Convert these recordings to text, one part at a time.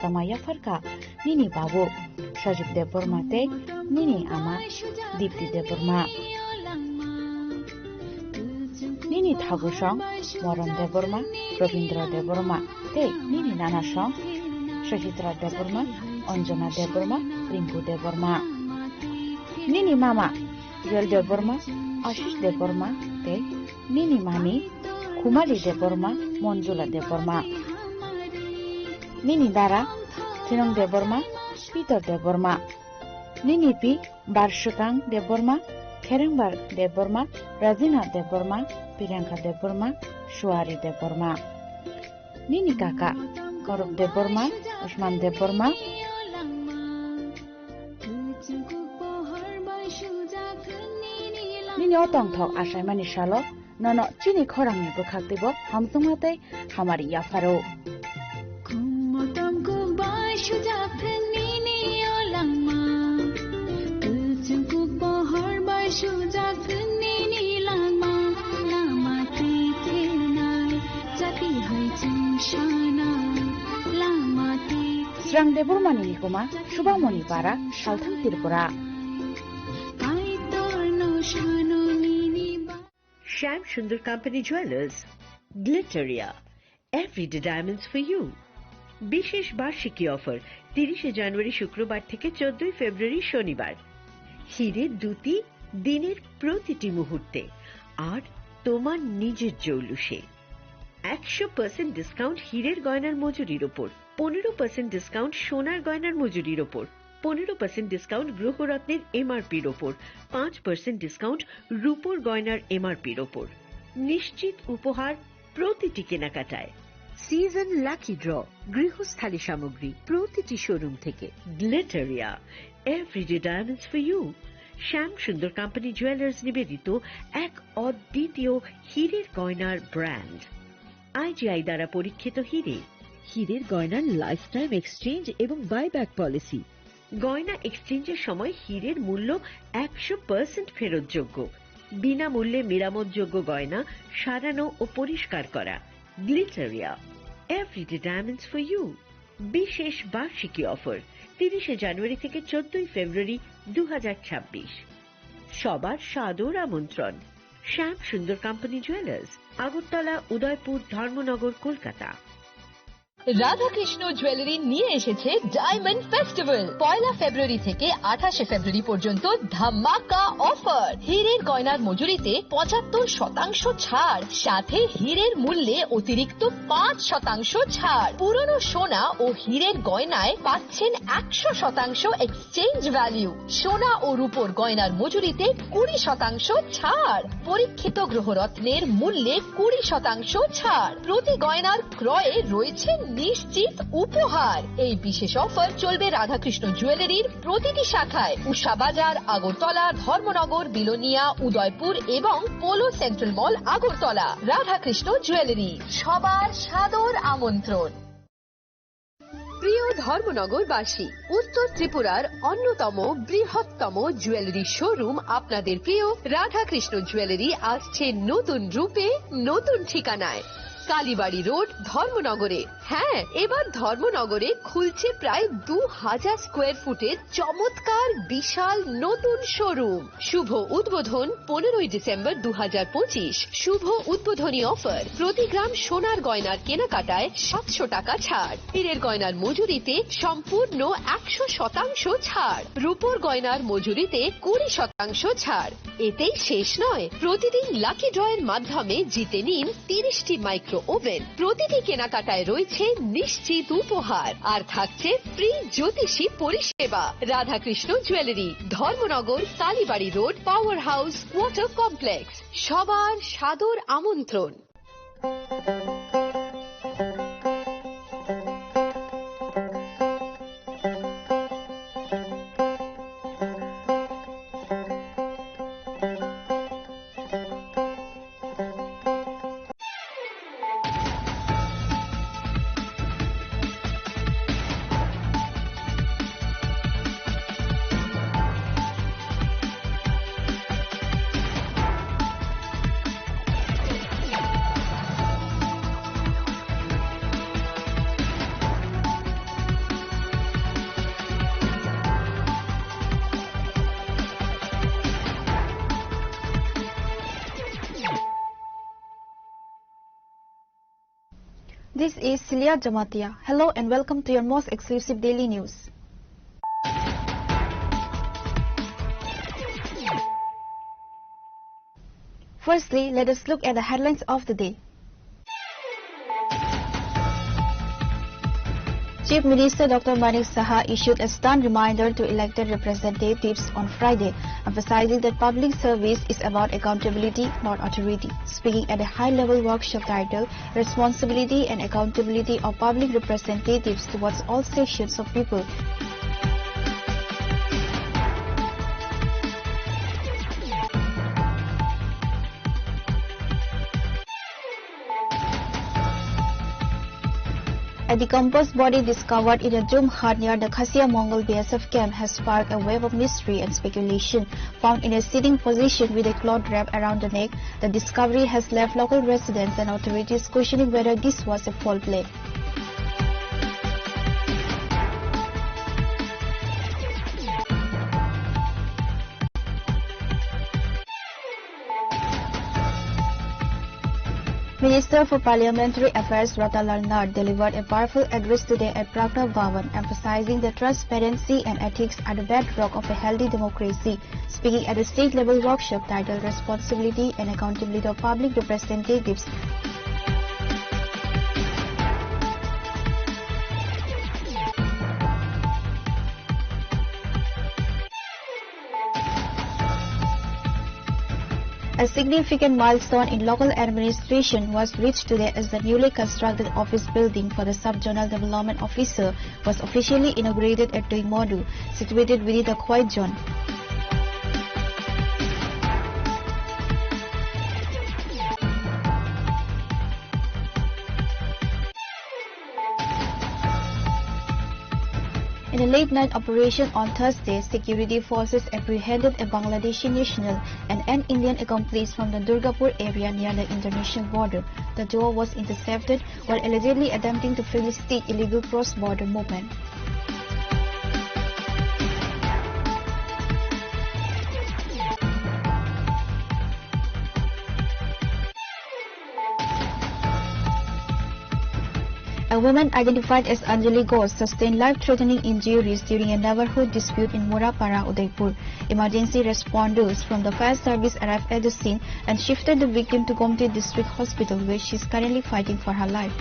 Tamaya Farka, Nini Babu, Sajib Deborma Te, Nini Ama, Dipti Deborma. Nini Thakur Song, Moran Deborma, Ravindra Deborma, Te, Nini Nana Song, Shashitra Deborma, Anjana Deborma, Rinku Deborma. Nini Mama, Joel Deborma, Ashish Deborma, Te, Nini Mami, Kumali Deborma, Monjula Deborma. Nini Dara, Tinong Deborma, Peter Deborma. Nini Pi, Barshutang Deborma, Kerengbar Deborma, Razina Deborma, Piranka Deborma, Shuari Deborma. Nini Kaka, Korub Deborma, Usman Deborma. Nini Otong Thok Ashaimani Shalo, Nono Chini Khorangi Bukhaktibo, Hamsumate, Hamari Yafaro. Srang Deborma Nilikuma, Shubhamoni Para, Shalthang Tirpura. Shyam Sundar Company Jewelers, Glitteria, Everyday Diamonds for you. বিশেষ বার্ষিকী offer 30 জানুয়ারি শুক্রবার থেকে 14 ফেব্রুয়ারি শনিবার। হীরের দুটি দিনের প্রতিটি মুহূর্তে আর তোমার নিজের জৌলুসে। 100% ডিসকাউন্ট হীরের গয়নার মজুরির ওপর, 15% ডিসকাউন্ট সোনার গয়নার মজুরির ওপর, 15% ডিসকাউন্ট গ্রহরত্নের এমআরপির ওপর, 5% ডিসকাউন্ট রূপোর গয়নার এমআরপির ওপর। নিশ্চিত উপহার প্রতিটি কেনাকাটায়। সিজন লাকি ড্র গৃহস্থালী সামগ্রী প্রতিটি শোরুম থেকে। Glitteria, everyday diamonds for you. Shyam Sundar company jewellers নিবেদিত এক অদ্বিতীয় হীরের গয়নার ব্র্যান্ড। আইজিআই দ্বারা পরীক্ষিত হীরে। হীরের গয়নার লাইফ টাইম এক্সচেঞ্জ এবং বাইব্যাক পলিসি। গয়না এক্সচেঞ্জের সময় হীরের মূল্য 100% ফেরতযোগ্য। বিনামূল্যে মেরামতযোগ্য গয়না সারানো ও পরিষ্কার করা। Glitteria, everyday diamonds for you. বিশেষ বার্ষিকী অফার 30 জানুয়ারি থেকে 14 ফেব্রুয়ারি 2026। সবার সাদর আমন্ত্রণ। Shyam Sundar company jewellers, Agartala, Udaipur, Dharmanagar, Kolkata. Radhakrishna jewellery নিয়ে এসেছে ডায়মন্ড ফেস্টিভ্যাল। 1 ফেব্রুয়ারি থেকে 28 ফেব্রুয়ারি পর্যন্ত ধামাকা অফার। হীরের গয়নার মজুরিতে 75% ছাড়, সাথে হীরের মূল্যে অতিরিক্ত 5% ছাড়। পুরনো সোনা ও হীরের গয়নায় পাচ্ছেন 100% এক্সচেঞ্জ ভ্যালু। সোনা ও রূপোর গয়নার মজুরিতে 20% ছাড়। পরীক্ষিত গ্রহরত্নের মূল্যে 20% ছাড়। প্রতি গয়নার ক্রয়ে রয়েছে নিশ্চিত উপহার। এই বিশেষ অফার চলবে রাধাকৃষ্ণ জুয়েলারির প্রতিটি শাখায়, উষা বাজার, আগরতলা, ধর্মনগর, বিলোনিয়া, উদয়পুর এবং polo central mall, Agartala. Radhakrishna jewellery, সবার সাদর আমন্ত্রণ। প্রিয় ধর্মনগরবাসী, উত্তর ত্রিপুরার অন্যতম বৃহত্তম জুয়েলারি শোরুম আপনাদের প্রিয় রাধাকৃষ্ণ জুয়েলারি আসছে নতুন রূপে, নতুন ঠিকানায়। কালীবাড়ি রোড, ধর্মনগরে। হ্যাঁ, এবার ধর্মনগরে খুলছে প্রায় 2000 স্কোয়ার ফুটের চমৎকার বিশাল নতুন শোরুম। শুভ উদ্বোধন 15 ডিসেম্বর 2025। শুভ উদ্বোধনী অফার, প্রতি গ্রাম সোনার গয়নার কেনাকাটায় 700 টাকা ছাড়। হীরের গয়নার মজুরিতে সম্পূর্ণ 100% ছাড়। রূপোর গয়নার মজুরিতে 20% ছাড়। এতেই শেষ নয়, প্রতিদিন লাকি ড্রয়ের মাধ্যমে জিতে নিন 30টি মাইক্রো ওভেন। প্রতিটি কেনাকাটায় রয়েছে নিশ্চিত উপহার, আর থাকছে ফ্রি জ্যোতিষী পরিষেবা। Radhakrishna jewellery, Dharmanagar, Kalibari road, power house, water complex. সবার সাদর আমন্ত্রণ। This is Celia Jamatia. Hello and welcome to your most exclusive daily news. Firstly, let us look at the headlines of the day. Chief Minister Dr. Manik Saha issued a stern reminder to elected representatives on Friday, emphasizing that public service is about accountability, not authority. Speaking at a high-level workshop titled Responsibility and Accountability of Public Representatives Towards All Sections of People, a decomposed body discovered in a drum hut near the Khassia Mongol BSF camp has sparked a wave of mystery and speculation. Found in a sitting position with a cloth wrap around the neck, the discovery has left local residents and authorities questioning whether this was a foul play. Minister for Parliamentary Affairs Ratalal Nat delivered a powerful address today at Pragya Bhavan, emphasizing that transparency and ethics are the bedrock of a healthy democracy. Speaking at a state-level workshop titled Responsibility and Accountability of Public Representatives, a significant milestone in local administration was reached today as the newly constructed office building for the Sub-Zonal Development Officer was officially inaugurated at Tuimodu, situated within the quiet zone. In a late-night operation on Thursday, security forces apprehended a Bangladeshi national and an Indian accomplice from the Durgapur area near the international border. The duo was intercepted while allegedly attempting to facilitate illegal cross-border movement. A woman identified as Anjali Ghosh sustained life-threatening injuries during a neighborhood dispute in Murapara, Udaipur. Emergency responders from the fire service arrived at the scene and shifted the victim to Gomti District Hospital, where she is currently fighting for her life.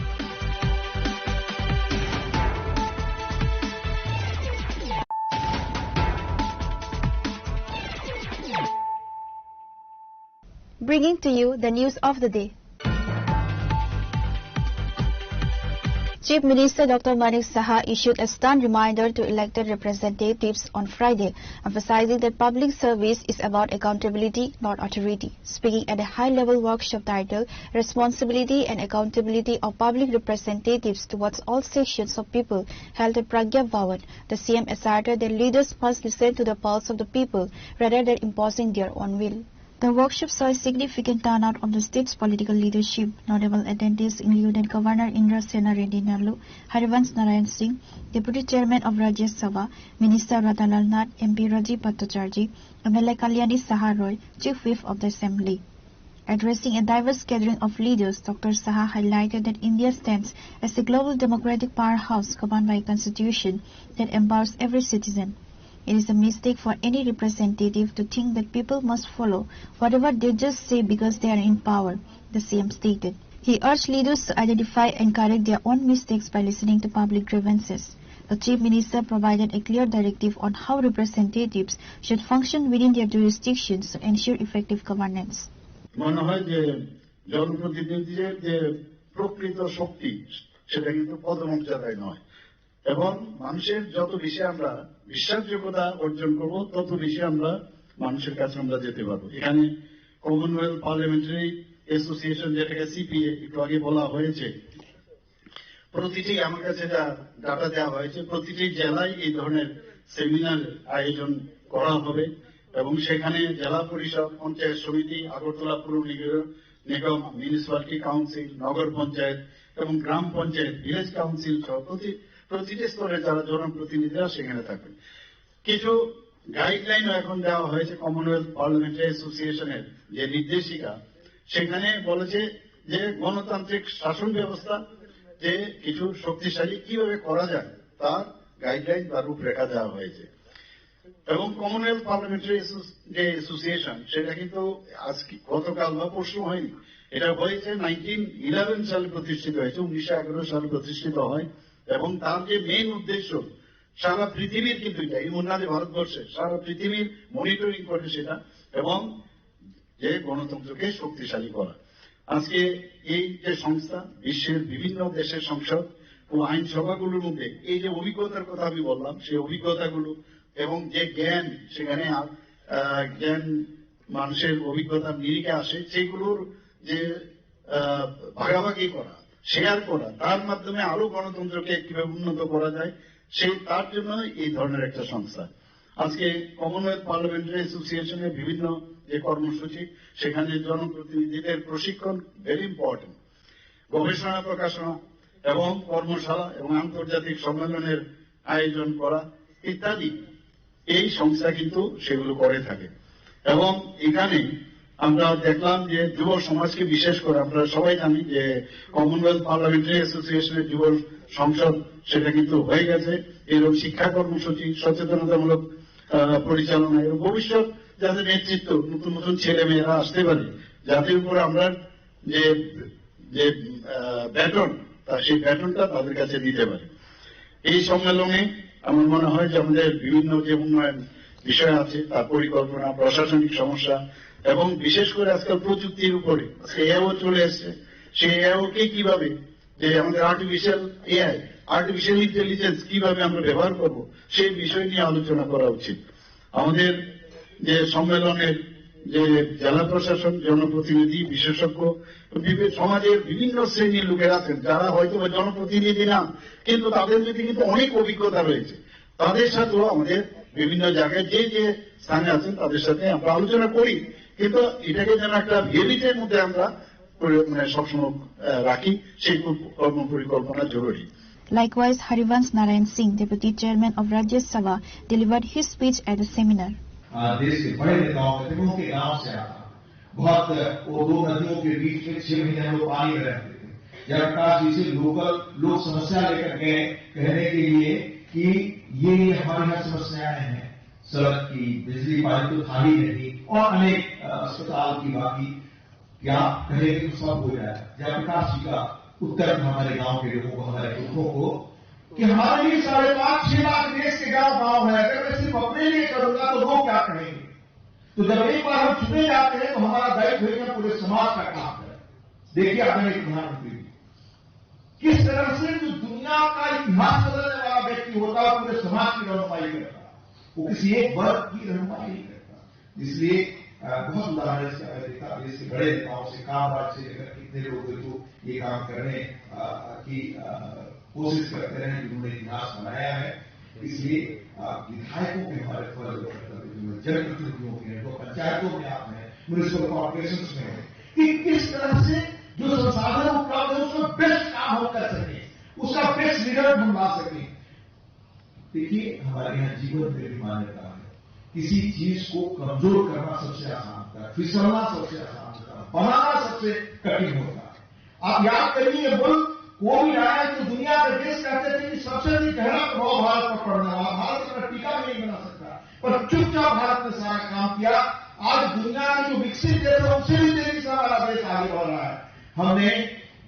Bringing to you the news of the day. Chief Minister Dr. Manik Saha issued a stern reminder to elected representatives on Friday, emphasizing that public service is about accountability, not authority. Speaking at a high-level workshop titled Responsibility and Accountability of Public Representatives Towards All Sections of People held at Pragya Bhavan, the CM asserted that leaders must listen to the pulse of the people rather than imposing their own will. The workshop saw a significant turnout of the state's political leadership. Notable attendees included Governor Indra Sena Reddy Nallu, Harivansh Narayan Singh, Deputy Chairman of Rajya Sabha, Minister Ratalal Nat, MP Rajiv Bhattacharjee, MLA Kalyani Saha Roy, Chief Whip of the Assembly. Addressing a diverse gathering of leaders, Dr. Saha highlighted that India stands as a global democratic powerhouse governed by a constitution that empowers every citizen. It is a mistake for any representative to think that people must follow whatever they just say because they are in power, the CM stated. He urged leaders to identify and correct their own mistakes by listening to public grievances. The Chief Minister provided a clear directive on how representatives should function within their jurisdictions to ensure effective governance. মনে হয় যে জনপ্রতিনিধিদের যে প্রকৃত শক্তি সেটা কিন্তু পদমর্যাদায় নয় এবং মানুষের যত বেশি আমরা বিশ্বাসযোগ্যতা অর্জন করব তত বেশি আমরা মানুষের কাছে আমরা যেতে পারবো। এখানে কমনওয়েলথ পার্লামেন্টারি অ্যাসোসিয়েশন যেটাকে সিপিএ একটু আগে বলা হয়েছে, প্রতিটি আমার কাছে যা ডাটা দেওয়া হয়েছে প্রতিটি জেলায় এই ধরনের সেমিনার আয়োজন করা হবে এবং সেখানে জেলা পরিষদ, পঞ্চায়েত সমিতি, আগরতলা পৌর নিগম, মিউনিসিপ্যালিটি কাউন্সিল, নগর পঞ্চায়েত এবং গ্রাম পঞ্চায়েত, ভিলেজ কাউন্সিল সহ প্রতিটি স্তরে যারা জনপ্রতিনিধিরা সেখানে থাকবেন। কিছু গাইডলাইনও এখন দেওয়া হয়েছে কমনওয়েলথ পার্লামেন্টারি অ্যাসোসিয়েশনের যে নির্দেশিকা, সেখানে বলেছে যে গণতান্ত্রিক শাসন ব্যবস্থা যে কিছু শক্তিশালী কিভাবে করা যায় তার গাইডলাইন বা রূপরেখা দেওয়া হয়েছে। এবং কমনওয়েলথ পার্লামেন্টারি যে অ্যাসোসিয়েশন সেটা কিন্তু আজকে গতকাল বা পরশু হয়নি, এটা হয়েছে 1911 সালে প্রতিষ্ঠিত হয়েছে, 1911 সালে প্রতিষ্ঠিত হয়। এবং তার যে মেইন উদ্দেশ্য সারা পৃথিবীর, কিন্তু এটা এমন না যে ভারতবর্ষে, সারা পৃথিবীর মনিটরিং করে সেটা, এবং যে গণতন্ত্রকে শক্তিশালী করা। আজকে এই যে সংস্থা বিশ্বের বিভিন্ন দেশের সংসদ ও আইনসভাগুলোর মধ্যে এই যে অভিজ্ঞতার কথা আমি বললাম, সেই অভিজ্ঞতাগুলো এবং যে জ্ঞান সেখানে জ্ঞান মানুষের অভিজ্ঞতার নিরিখে আসে, সেগুলোর যে ভাগাভাগি করা, শেয়ার করা, তার মাধ্যমে আরো গণতন্ত্রকে কিভাবে উন্নত করা যায়, তার জন্য এই ধরনের একটা সংস্থা। আজকে কমনওয়েলথ পার্লামেন্টারি অ্যাসোসিয়েশনের বিভিন্ন যে কর্মসূচি, সেখানে জনপ্রতিনিধিদের প্রশিক্ষণ ভেরি ইম্পর্টেন্ট, গবেষণা প্রকাশনা এবং কর্মশালা এবং আন্তর্জাতিক সম্মেলনের আয়োজন করা ইত্যাদি এই সংস্থা কিন্তু সেগুলো করে থাকে। এবং এখানে আমরা দেখলাম যে যুব সমাজকে বিশেষ করে, আমরা সবাই জানি যে কমনওয়েলথ পার্লামেন্টারি অ্যাসোসিয়েশনের যুব সংসদ সেটা কিন্তু হয়ে গেছে। এরকম শিক্ষা কর্মসূচি, সচেতনতামূলক পরিচালনা এবং ভবিষ্যৎ যাদের নেতৃত্ব, নতুন নতুন ছেলে মেয়েরা আসতে পারে, যাদের উপর আমরা যে যে ব্যাটন, সেই ব্যাটনটা তাদের কাছে দিতে পারে। এই সম্মেলনে আমার মনে হয় যে আমাদের বিভিন্ন যে উন্নয়ন বিষয় আছে তার পরিকল্পনা, প্রশাসনিক সমস্যা এবং বিশেষ করে আজকাল প্রযুক্তির উপরে আজকে এআইও চলে এসছে, সেই এআইকে কিভাবে যে আমাদের আর্টিফিশিয়াল ইন্টেলিজেন্স কিভাবে আমরা ব্যবহার করব, সেই বিষয় নিয়ে আলোচনা করা উচিত। আমাদের যে সম্মেলনের যে জেলা প্রশাসন, জনপ্রতিনিধি, বিশেষজ্ঞ, সমাজের বিভিন্ন শ্রেণীর লোকেরা আছেন যারা হয়তো জনপ্রতিনিধি না, কিন্তু তাদের মধ্যে কিন্তু অনেক অভিজ্ঞতা রয়েছে। তাদের সাথেও আমাদের বিভিন্ন জায়গায় যে যে স্থানে আছেন তাদের সাথে আমরা আলোচনা করি, কিন্তু এটাকে যেন একটা রিয়েলিটির মধ্যে আমরা সবসময় রাখি, সেই কর্ম পরিকল্পনা জরুরি। Likewise, Harivansh Narayan Singh, Deputy Chairman of Rajya Sabha, delivered his speech at the seminar. देश के बड़े नेताओं के गांव से आता, बहुत वो दो नदियों के बीच में 6 महीने हम लोग पानी में रहते थे। जयप्रकाश जी से लोग समस्या लेकर गए कहने के लिए कि ये हमारे यहाँ समस्याएं हैं, सड़क की, बिजली पानी तो था ही नहीं, और अनेक अस्पताल की बाकी, क्या कहे तो सब हो जाए। जयप्रकाश जी का उत्तर हमारे गांव के लोगों को, हमारे दुखों को, कि हमारे लिए 5.5-6 लाख देश के गांव है, अगर मैं सिर्फ अपने लिए करूंगा तो लोग क्या कहेंगे। तो जब एक बार हम चुने जाते हैं तो हमारा दायित्व है पूरे समाज का काम है। देखिए आपने प्रधानमंत्री किस तरह से जो दुनिया का इतिहास बदलने वाला व्यक्ति होता है पूरे समाज की रहनुमाई करता, वो किसी एक वर्ग की रहनुमाई नहीं करता। इसलिए बहुत उदाहरण से हमें देखा, देश के बड़े नेताओं से, कामराज से लेकर कितने लोग जो ये काम करने की कोशिश करते रहे, जिन्होंने इतिहास बनाया है। इसलिए विधायकों के हमारे फर्ज जनप्रतिनिधियों के, जो पंचायतों में आप हैं, म्यूनिसिपल कॉर्पोरेशन में हैं, कि किस तरह से जो संसाधन उपलब्ध है उसमें बेस्ट काम हम कर सके, उसका बेस्ट रिजल्ट हम ला सके। देखिए हमारे यहाँ जीवन में भी मान्यता है, किसी चीज को कमजोर करना सबसे आसान होता है, फिसलना सबसे आसान होता है, बनाना सबसे कठिन होता है। आप याद करिए मुल्क वो भी आया जो दुनिया के देश कहते थे कि सबसे गहरा प्रभाव भारत पर पड़ने वाला, भारत का टीका नहीं बना सकता, पर चुपचाप भारत ने सारा काम किया। आज दुनिया के जो विकसित देश है उनसे भी तेजी से हमारा देश आगे बढ़ रहा है। हमने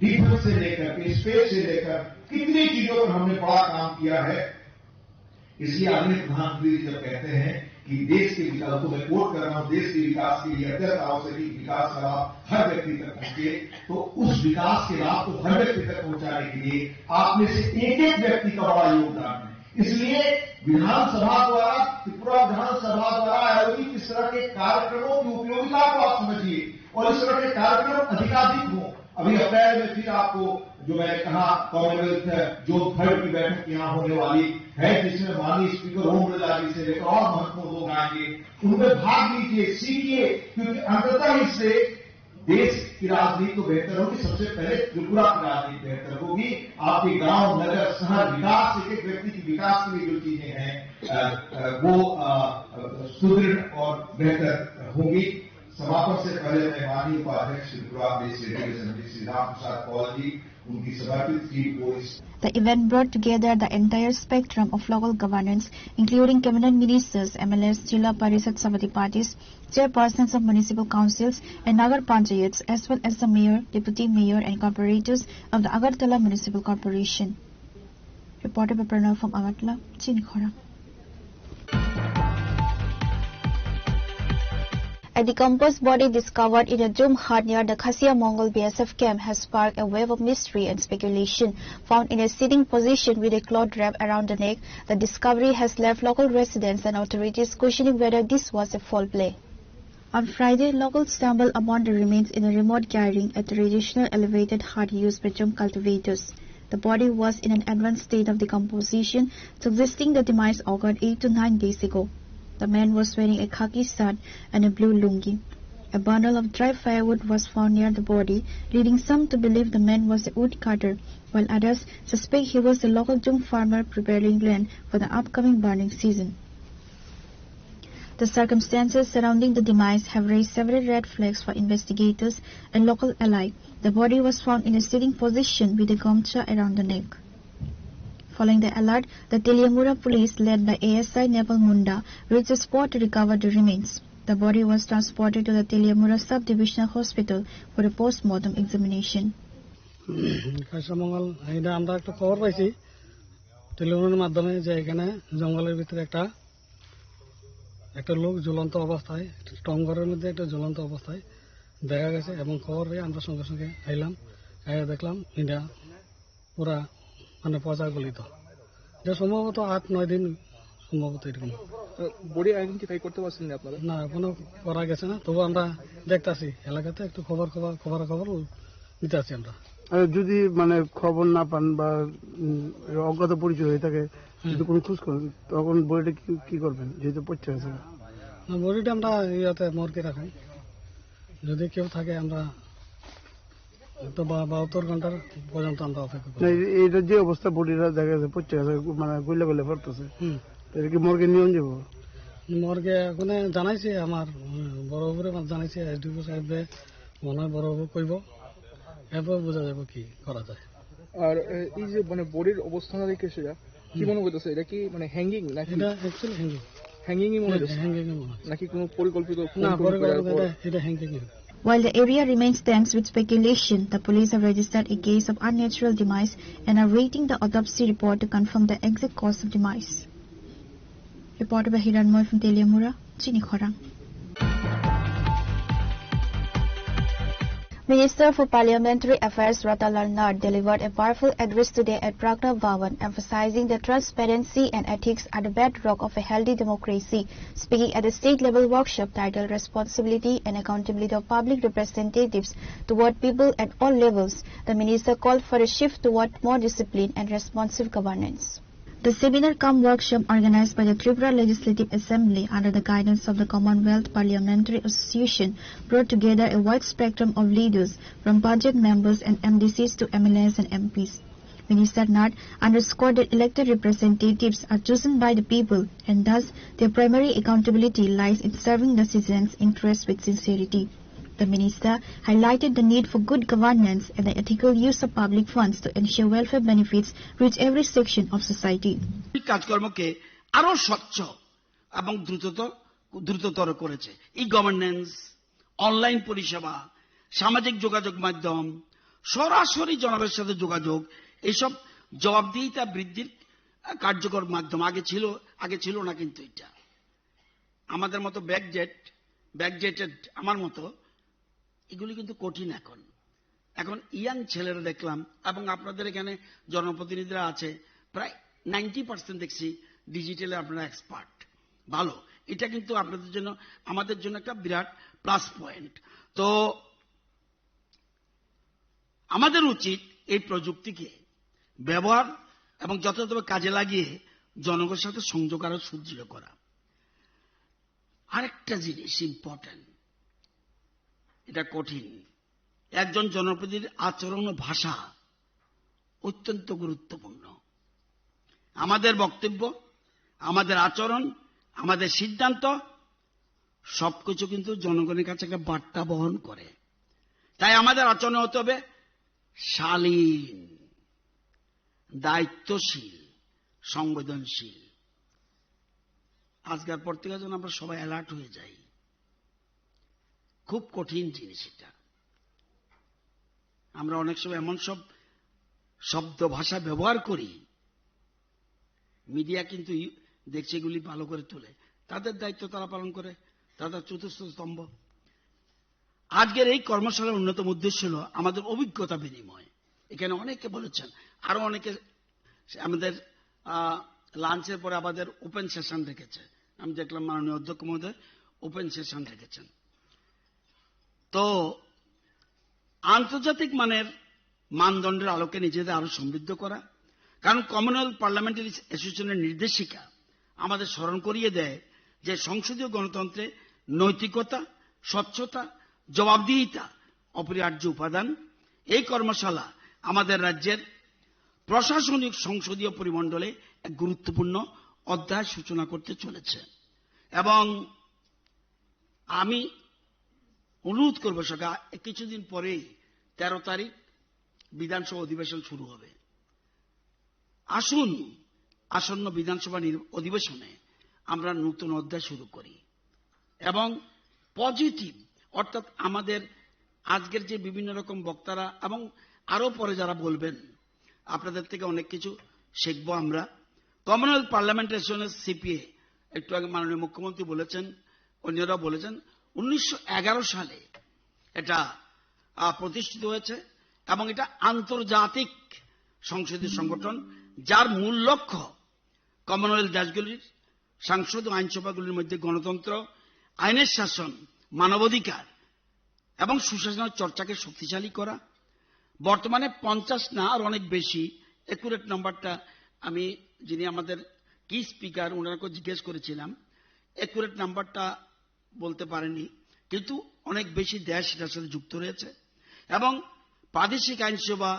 डिफेंस से लेकर के स्पेस से लेकर कितनी चीजों पर हमने बड़ा काम किया है। इसलिए आदरणीय प्रधानमंत्री जब कहते हैं कि देश के विकास को मैं कोट कर रहा हूं, देश के विकास के लिए अत्यंत आवश्यक विकास का लाभ हर व्यक्ति तक पहुंचे, तो उस विकास के लाभ को हर व्यक्ति तक पहुंचाने के लिए आप में से एक एक व्यक्ति का बड़ा योगदान है। इसलिए विधानसभा द्वारा, त्रिपुरा विधानसभा द्वारा आयोजित इस तरह के कार्यक्रमों की उपयोगिता को आप समझिए और इस तरह के कार्यक्रम अधिकाधिक हो। अभी अप्रैल में फिर आपको जो मैंने कहा कॉमनवेल्थ जो थर्ड की बैठक यहाँ होने वाली है, जिसमें माननीय स्पीकर ओम बिरला जी से लेकर और महत्वपूर्ण लोग आएंगे, उनमें भाग लीजिए, सीखिए, क्योंकि अंततः इससे देश की राजनीति तो बेहतर होगी, सबसे पहले त्रिपुरा की राजनीति बेहतर होगी। आपके गांव, नगर, शहर विकास, एक एक व्यक्ति की विकास के लिए जो चीजें हैं वो सुदृढ़ और बेहतर होंगी। समापन से पहले मैं माननीय उपाध्यक्ष त्रिपुरा श्री राम प्रसाद पॉल जी, उनकी समर्पित टीम को इस The event brought together the entire spectrum of local governance, including cabinet ministers, MLAs, Jilla Parishad Samiti parties, chairpersons of municipal councils and Nagar Panchayats, as well as the mayor, deputy mayor and corporators of the Agartala Municipal Corporation. Reported by Pranav from Agartala, Chinikhara. A decomposed body discovered in a drum hut near the Khasia Mongol BSF camp has sparked a wave of mystery and speculation. Found in a sitting position with a cloth wrap around the neck, the discovery has left local residents and authorities questioning whether this was a foul play. On Friday, locals stumbled upon the remains in a remote clearing at the traditional elevated hut used by drum cultivators. The body was in an advanced state of decomposition, suggesting the demise occurred 8 to 9 days ago. The man was wearing a khaki shirt and a blue lungi. A bundle of dry firewood was found near the body, leading some to believe the man was a woodcutter, while others suspect he was a local drum farmer preparing land for the upcoming burning season. The circumstances surrounding the demise have raised several red flags for investigators and local alike. The body was found in a sitting position with a gamcha around the neck. Following the alert, the Teliamura police, led by ASI Nepal Munda, reached the spot to recover the remains. The body was transported to the Teliamura Sub-Divisional Hospital for a post-mortem examination. কাশামঙ্গল এটা আমরা একটা খবর পাইছি টেলিফোনের মাধ্যমে যে এখানে জঙ্গলের ভিতরে একটা লোক ঝুলন্ত অবস্থায় টঙ্গরের মধ্যে একটা ঝুলন্ত অবস্থায় দেখা গেছে এবং খবর পেয়ে আমরা সঙ্গে সঙ্গে আইলাম দেখলাম এটা পুরা মানে পচা গলিত এটা সম্ভবত 8-9 দিন সম্ভবত এরকম বডি আইডেন্টিফাই করতে পারছেন না আপনারা না এখনো করা গেছে না তবু আমরা দেখতাছি এলাকাতে একটু খবর নিতেছি আমরা যদি মানে খবর না পান বা অজ্ঞাত পরিচয় হয়ে থাকে যদি কোনো খোঁজ করেন তখন বডিটা কি করবেন যেহেতু পচে গেছে বডিটা আমরা ইয়াতে মর্গে রাখুন যদি কেউ থাকে আমরা তো 72 ঘন্টার পর্যন্ত আমরা অপেক্ষা করি এটা যে অবস্থা বডিটা দেখা যাচ্ছে পচে গেছে মানে গলে পড়তেছে এটা কি মর্গে নিয়ে যাব মর্গে ওখানে জানাইছে আমার বড় উপরে জানাইছে এসডিও সাহেব মনে হয় বড় উপর কইব এরপর বোঝা যাবে কি করা যায় আর এই যে মানে বডির অবস্থাটা দেখে সেটা কি মনে করতেছে এটা কি মানে হ্যাঙ্গিং নাকি এটা অ্যাকচুয়ালি হ্যাঙ্গিং মনে হচ্ছে নাকি কোনো পরিকল্পিত না এটা hanging While the area remains tense with speculation, the police have registered a case of unnatural demise and are waiting the autopsy report to confirm the exact cause of demise. Reported by Hiranmoy from Teliamura, Chinikhara. Minister for Parliamentary Affairs Ratalal Nard delivered a powerful address today at Pragna Bhavan, emphasizing that transparency and ethics are the bedrock of a healthy democracy. Speaking at the state-level workshop titled Responsibility and Accountability of Public Representatives toward People at All Levels, the minister called for a shift toward more discipline and responsive governance. The seminar-cum-workshop organized by the Tripura Legislative Assembly under the guidance of the Commonwealth Parliamentary Association brought together a wide spectrum of leaders from budget members and MDCs to MLAs and MPs. Minister Nard underscored that elected representatives are chosen by the people and thus their primary accountability lies in serving the citizens' interests with sincerity. The minister highlighted the need for good governance and the ethical use of public funds to ensure welfare benefits reach every section of society. কাজকর্মকে আরো স্বচ্ছ এবং দ্রুততর করেছে। ই-গভর্নেন্স, online পরিষেবা, সামাজিক যোগাযোগ মাধ্যম, সরাসরি জনগণের সাথে যোগাযোগ, এইসব জবাবদিহিতা বৃদ্ধির কার্যকর মাধ্যম আগে ছিল না। কিন্তু এটা আমাদের মতো ব্যাকডেটেড আমার মতো এগুলি কিন্তু কঠিন। এখন ইয়াং ছেলেরা দেখলাম এবং আপনাদের এখানে জনপ্রতিনিধিরা আছে, প্রায় 90% দেখছি ডিজিটালে আপনারা এক্সপার্ট। ভালো, এটা কিন্তু আপনাদের জন্য আমাদের জন্য একটা বিরাট প্লাস পয়েন্ট। তো আমাদের উচিত এই প্রযুক্তিকে ব্যবহার এবং যথাযথভাবে কাজে লাগিয়ে জনগণের সাথে সংযোগ আরো সুদৃঢ় করা। আরেকটা জিনিস ইম্পর্টেন্ট, এটা কঠিন, একজন জনপ্রতিনিধির আচরণ ও ভাষা অত্যন্ত গুরুত্বপূর্ণ। আমাদের বক্তব্য, আমাদের আচরণ, আমাদের সিদ্ধান্ত সবকিছু কিন্তু জনগণের কাছে একটা বার্তা বহন করে। তাই আমাদের আচরণ হতে হবে শালীন, দায়িত্বশীল, সংবেদনশীল। আজকের পর থেকে যেন আমরা সবাই অ্যালার্ট হয়ে যাই। খুব কঠিন জিনিস এটা। আমরা অনেক সময় এমন সব শব্দ ভাষা ব্যবহার করি, মিডিয়া কিন্তু দেখছে এগুলি ভালো করে তোলে, তাদের দায়িত্ব তারা পালন করে, তাদের চতুর্থ স্তম্ভ। আজকের এই কর্মশালার অন্যতম উদ্দেশ্য হল আমাদের অভিজ্ঞতা বিনিময়। এখানে অনেকে বলেছেন, আরো অনেকে আমাদের লাঞ্চের পরে আমাদের ওপেন সেশন রেখেছে। আমি দেখলাম মাননীয় অধ্যক্ষ মহোদয় ওপেন সেশন রেখেছেন। তো আন্তর্জাতিক মানের মানদণ্ডের আলোকে নিজেদের আরো সমৃদ্ধ করা, কারণ কমনওয়েলথ পার্লামেন্টারি অ্যাসোসিয়েশনের নির্দেশিকা আমাদের স্মরণ করিয়ে দেয় যে সংসদীয় গণতন্ত্রে নৈতিকতা, স্বচ্ছতা, জবাবদিহিতা অপরিহার্য উপাদান। এই কর্মশালা আমাদের রাজ্যের প্রশাসনিক সংসদীয় পরিমণ্ডলে এক গুরুত্বপূর্ণ অধ্যায় সূচনা করতে চলেছে। এবং আমি অনুরোধ করব সরকার, কিছুদিন পরেই 13 তারিখ বিধানসভা অধিবেশন শুরু হবে। আসুন আসন্ন বিধানসভা অধিবেশনে আমরা নতুন অধ্যায় শুরু করি এবং পজিটিভ, অর্থাৎ আমাদের আজকের যে বিভিন্ন রকম বক্তারা এবং আরো পরে যারা বলবেন, আপনাদের থেকে অনেক কিছু শিখব আমরা। কমনওয়েলথ পার্লামেন্টারি অ্যাসোসিয়েশনের সিপিএ, একটু আগে মাননীয় মুখ্যমন্ত্রী বলেছেন, অন্যরা বলেছেন, 1911 সালে এটা প্রতিষ্ঠিত হয়েছে এবং এটা আন্তর্জাতিক সংসদীয় সংগঠন, যার মূল লক্ষ্য কমনওয়েলথ দেশগুলির সংসদ ও আইনসভাগুলির মধ্যে গণতন্ত্র, আইনের শাসন, মানবাধিকার এবং সুশাসনের চর্চাকে শক্তিশালী করা। বর্তমানে 50 না আর অনেক বেশি, একুরেট নাম্বারটা আমি যিনি আমাদের কি স্পিকার ওনাকে জিজ্ঞেস করেছিলাম, একুরেট নাম্বারটা বলতে পারেনি, কিন্তু অনেক বেশি দেশ এটার সাথে যুক্ত রয়েছে এবং প্রাদেশিক আইনসভা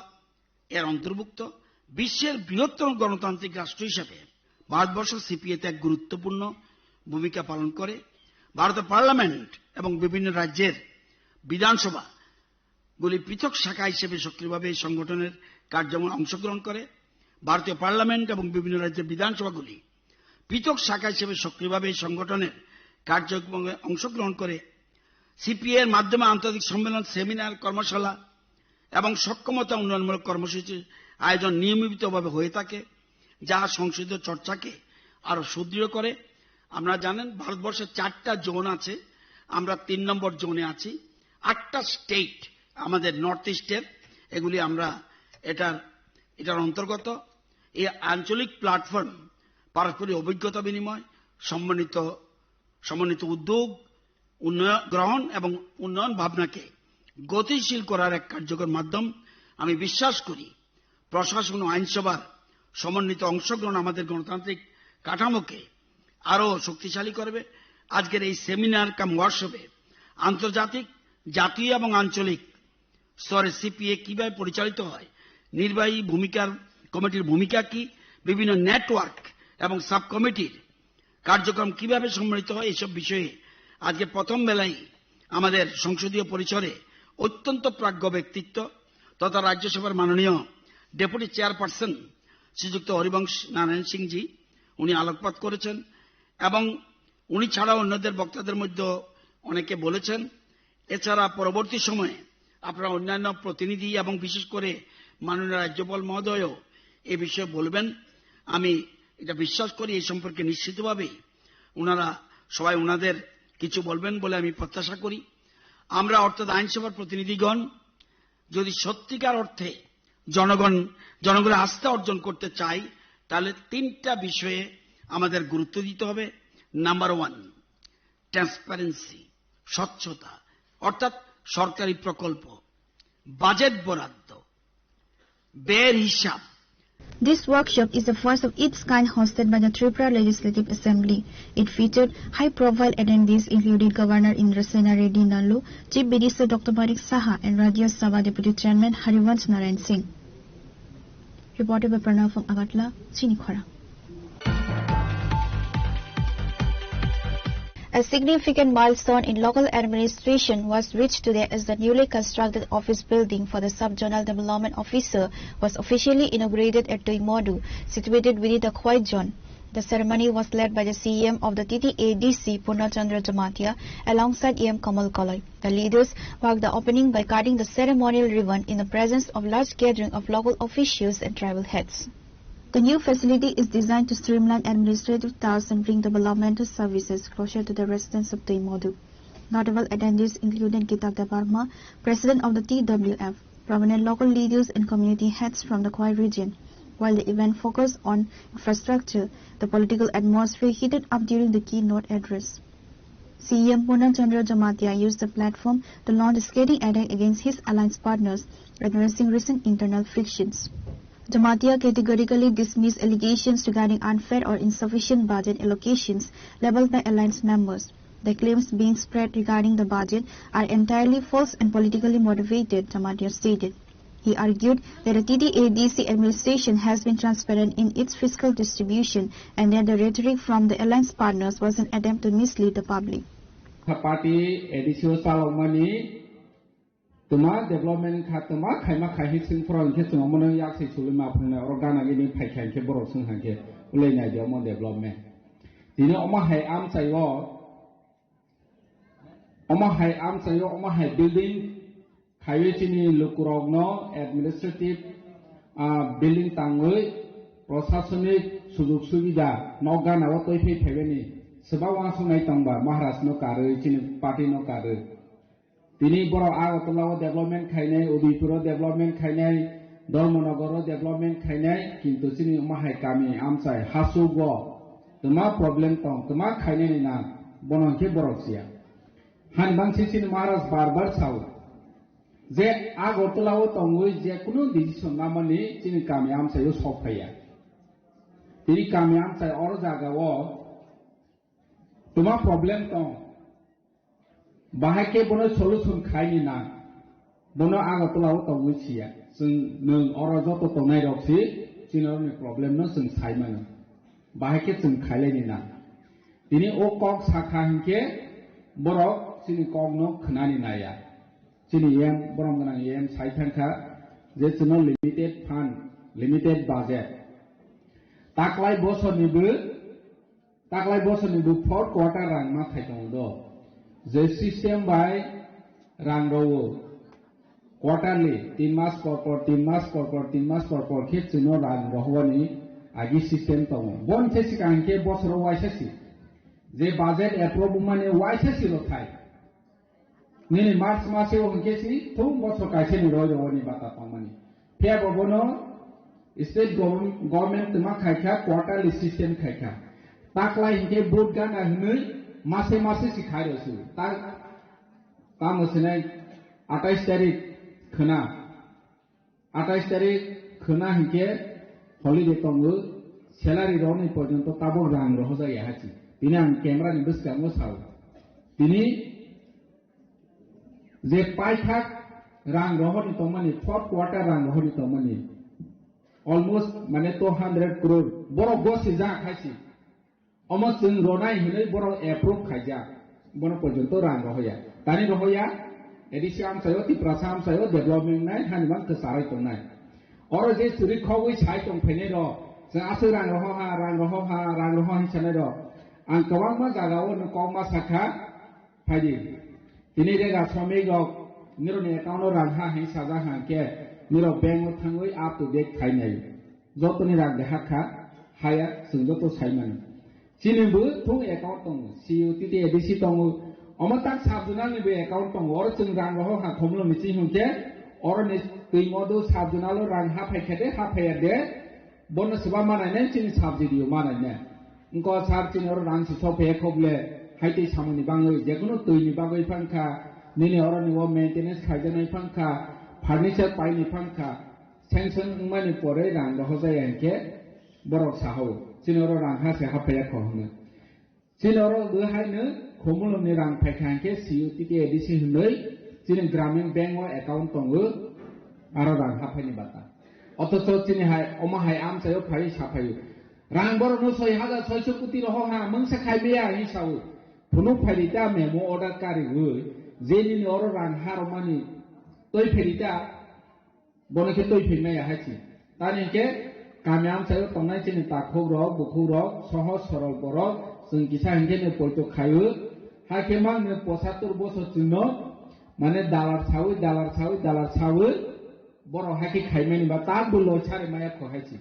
এর অন্তর্ভুক্ত। বিশ্বের বৃহত্তম গণতান্ত্রিক রাষ্ট্র হিসেবে ভারতবর্ষ সিপিএতে এক গুরুত্বপূর্ণ ভূমিকা পালন করে। ভারতের পার্লামেন্ট এবং বিভিন্ন রাজ্যের বিধানসভা গুলি পৃথক শাখা হিসেবে সক্রিয়ভাবে এই সংগঠনের কার্যক্রমে অংশগ্রহণ করে। ভারতীয় পার্লামেন্ট এবং বিভিন্ন রাজ্যের বিধানসভাগুলি পৃথক শাখা হিসেবে সক্রিয়ভাবে এই সংগঠনের কার্যক্রমে অংশগ্রহণ করে। সিপিএ এর মাধ্যমে আন্তর্জাতিক সম্মেলন, সেমিনার, কর্মশালা এবং সক্ষমতা উন্নয়নমূলক কর্মসূচির আয়োজন নিয়মিতভাবে হয়ে থাকে, যা সংসদীয় চর্চাকে আরো সুদৃঢ় করে। আপনারা জানেন ভারতবর্ষের 4টা জোন আছে, আমরা 3 নম্বর জোনে আছি। 8টা স্টেট আমাদের নর্থ ইস্টের, এগুলি আমরা এটার অন্তর্গত। এই আঞ্চলিক প্ল্যাটফর্ম পারস্পরিক অভিজ্ঞতা বিনিময়, সমন্বিত উদ্যোগ, উন্নয়ন গ্রহণ এবং উন্নয়ন ভাবনাকে গতিশীল করার এক কার্যকর মাধ্যম। আমি বিশ্বাস করি প্রশাসন ও আইনসভার সমন্বিত অংশগ্রহণ আমাদের গণতান্ত্রিক কাঠামোকে আরো শক্তিশালী করবে। আজকের এই সেমিনার কাম ওয়ার্কশপে আন্তর্জাতিক, জাতীয় এবং আঞ্চলিক স্তরে সিপিএ কিভাবে পরিচালিত হয়, নির্বাহী কমিটির ভূমিকা কি, বিভিন্ন নেটওয়ার্ক এবং সাব কমিটির কার্যক্রম কিভাবে সম্মিলিত হয়, এইসব বিষয়ে আজকে প্রথম বেলায় আমাদের সংসদীয় পরিসরে অত্যন্ত প্রাজ্ঞ ব্যক্তিত্ব তথা রাজ্যসভার মাননীয় ডেপুটি চেয়ারপারসন শ্রীযুক্ত হরিবংশ নারায়ণ সিংজি উনি আলোকপাত করেছেন এবং উনি ছাড়াও অন্যদের বক্তাদের মধ্যে অনেকে বলেছেন। এছাড়া পরবর্তী সময়ে আপনারা অন্যান্য প্রতিনিধি এবং বিশেষ করে মাননীয় রাজ্যপাল মহোদয়ও এ বিষয়ে বলবেন। আমি এটা বিশ্বাস করি, এই সম্পর্কে নিশ্চিতভাবে ওনারা সবাই ওনাদের কিছু বলবেন বলে আমি প্রত্যাশা করি। আমরা অর্থাৎ আইনসভার প্রতিনিধিগণ যদি সত্যিকার অর্থে জনগণের আস্থা অর্জন করতে চাই, তাহলে 3টা বিষয়ে আমাদের গুরুত্ব দিতে হবে। নাম্বার 1, ট্রান্সপারেন্সি, স্বচ্ছতা, অর্থাৎ সরকারি প্রকল্প, বাজেট বরাদ্দ, ব্যয়ের হিসাব। This workshop is the first of its kind hosted by the Tripura Legislative Assembly. It featured high-profile attendees including Governor Indrasena Reddy Nallu, Chief Minister Dr. Manik Saha and Rajya Sabha Deputy Chairman Harivansh Narayan Singh. Reported by Pranav from Agartala, Chinikhara. A significant milestone in local administration was reached today as the newly constructed office building for the Sub-Zonal Development Officer was officially inaugurated at Tuimodu, situated within the Quiet Zone. The ceremony was led by the CEM of the TTADC, Purnachandra Jamatia, alongside EM Kamal Kalai. The leaders marked the opening by cutting the ceremonial ribbon in the presence of large gathering of local officials and tribal heads. The new facility is designed to streamline administrative tasks and bring developmental services closer to the residents of Tuimodu. Notable attendees included Gita Debarma, President of the TWF, prominent local leaders and community heads from the Khoi region. While the event focused on infrastructure, the political atmosphere heated up during the keynote address. CEM Purnachandra Jamatia used the platform to launch a scathing attack against his alliance partners, addressing recent internal frictions. Jamatia categorically dismissed allegations regarding unfair or insufficient budget allocations leveled by alliance members. The claims being spread regarding the budget are entirely false and politically motivated, Jamatia stated. He argued that the TTADC administration has been transparent in its fiscal distribution and that the rhetoric from the alliance partners was an attempt to mislead the public. Tuma development katuma kaima kahi sing for on kes mono yak se sulima phuna organa gini phaikan ke borok sing hanke ulai na dia mon development dini oma hai am sayo oma hai building khai chini lukurogno administrative building tangoi prosasonik sujog subida nogana wa toi phei phebeni sebawa sungai tangba maharashtra no kare chini party no kare Tini boro Agartala development khainai, Udipuro development khainai, Dharmanagar development khainai, kintu sini mahai kami amsai hasugo, tuma problem tong, tuma khainai na bonon ke boroksia. Han bang sini maras barbar sau. Je Agartala tongui je kuno decision namani sini kami amsai usopaya. Tini kami amsai orzaga wo, tuma problem tong. Bahake bono solution khaini na bono Agartala tongui sing nung orojo to tongai roksi sinor ni problem no sing saimano bahake sing khaile ni na tini o kok sakha hinke borok sini kok no khnani na ya sini yem borom gana yem saithan kha je sino limited fund limited budget taklai boso nibu fourth quarter rang ma thaitong do The system by Rangrowo quarterly 3 mas por kit no Rangrohoni agi system tong bon sesi kanke bosro waisesi the budget approve money waisesi lo thai nini march mase o kesi thum bosro kaise ni rojo ni bata pamani pia bobono state government ma khaikha quarterly system khaikha takla hinke board gana hnui Mase sikhai rasu ta mosinai 28 tarik khana hinke holiday tongu salary roni porjonto tabor rang roho jai hachi tini ang camera ni bus kango sau tini je paithak rang roho ni tomani fourth quarter rang roho ni tomani almost mane 200 crore boro gosi ja khaisi almost sing ronai hinai boro approve khaja bono porjonto rang rohoya tani rohoya edisiam sayo ti prasam sayo development nai hanman ke sarai tongnai oro je suri khogui sai tong phene ro se asu rang roho hi chane ro ang kawang ma jagao no koma sakha phaidi tini rega swami go niro ne account rang ha hi saja ha ke niro bank thangoi up to date khainai jotoni rang de hakha haya sungjoto saiman Sinibu thung account tong CUTT ABC tong omatak sabjunal ni be account tong or chung rang roho ha khomlo michi hunke or ne Tuimodu sabjunalo rang ha phaikete ha phayade bon suba manai ne chin sabji dio manai ne unko sab chin or rang si so phe khoble haiti samuni bangoi jekono tuini bagoi phangkha nini or ni wo maintenance khaijanai phangkha furniture paini phangkha sanction mani pore rang roho jai anke borok saho Sinoro rang ha se hapaya kohne. Sinoro du hai ne khomulom ni rang phaikhang ke CUTT ADC hunoi sini gramin bank o account tongu aro rang hapai ni bata. Otoso sini hai oma hai am sayo phai sapayu. Rang bor no 6,600 koটি roho ha mangsa khai beya hi sau. phunu phailita memo order kari gui jeni oro rang haromani toi phailita bonake toi phina ya hachi tani ke kamyam sayo tongnai chini takhok rok bukhuk rok sohos sorol borok जों किसा Hinge point खायो हाके मांग ने 75 বছর চিনো মানে দালার ছাউই বড় হাকি খাইমেনি বা তার বলো ছারে মায়া খহাইছি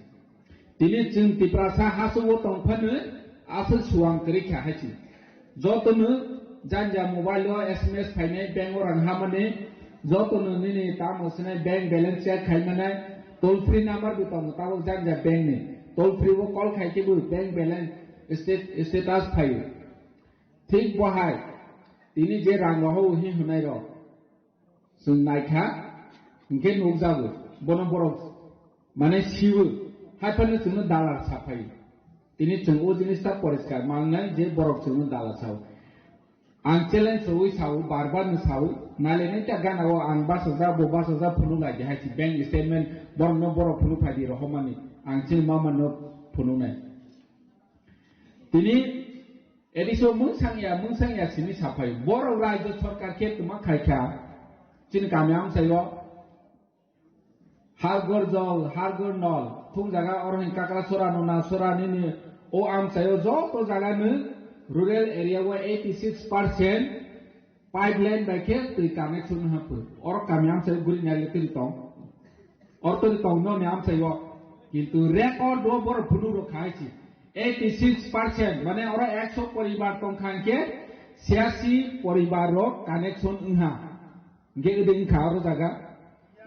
তিনি जों तिप्रासा हासुओ तंफानो आसल सुवां करि खाहाइছি যতनो जानजा मोबाइल एसएमएस फाइनाय बैंक रां हामाने যতनो निनि तामसने बैंक बैलेंस चेक खाइमाने टोल फ्री नंबर बितम ताव जानजा बैंक ने टोल फ्री वो कॉल खाइकेबो बैंक बैलेंस स्टेटास फाइल ठीक बहाय तिनी जे रांग हो हि हुनाय र जों नायखा इनके नुक जाबो बन बरफ माने सिवो हायफानो जोंनो दालार साफाय तिनी जों ओ जिनिसता परिष्कार मांगनाय जे बरफ जोंनो दालार साव आं चेलेंज सवै साव बारबार न साव नालेने ता गानाव आं बासजा फुनु लागे हायसि बैंक स्टेटमेंट बरनो बरफ फुनु फादि रहमानि आं चिन मामानो फुनु नाय তিনি এদিসো মুংসাংয়া সিনি সাফাই বড় রাজ্য সরকার কে তোমা খাইখা চিন কামিয়াম সাইও হারগর জল হারগর নল থুং জায়গা অরহিন কাকরা সোরানোনা সোরানিনি ও আম সাইও যত জায়গানো রুরাল এরিয়াও 86% পাইপলাইন বাইকে তুই কানেকশন হাপু অর কামিয়াম সাইও গুরি নালে তুই তং অর তুই তং নো নাম সাইও কিন্তু রেকর্ড ও বড় ফুলু রখাইছি 86% মানে ওরা 100 পরিবার তংখানকে 86 পরিবার কানেকশন ইহা গেদিন খাওয়ার জায়গা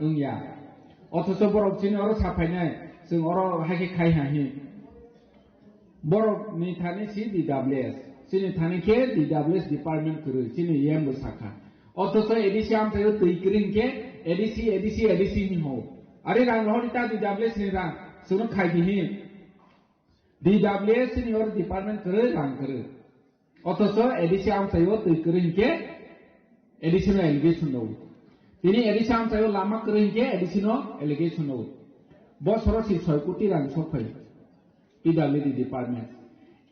ইয়া অথচ বরফ চিনি ওরা সাফাইনায় जों ওরা হাকে খাই হাহি বরফ নি থানি সি ডিডব্লিউএস চিনি থানিকে ডিডব্লিউএস ডিপার্টমেন্ট করে চিনি ইএম শাখা অথচ এডিসি আমসায় তৈকরিনকে এডিসি নি হো আরে রাং লহরিতা ডিডব্লিউএস নি রাং जों খাই দিহি DWS ni or department kere rang kere. Otoso edisi am sayo tui kere hinke additional allegation no. Tini edisi am sayo lama kere hinke additional allegation no. Bos horosi 6 কোটি rang sopai. PWD department.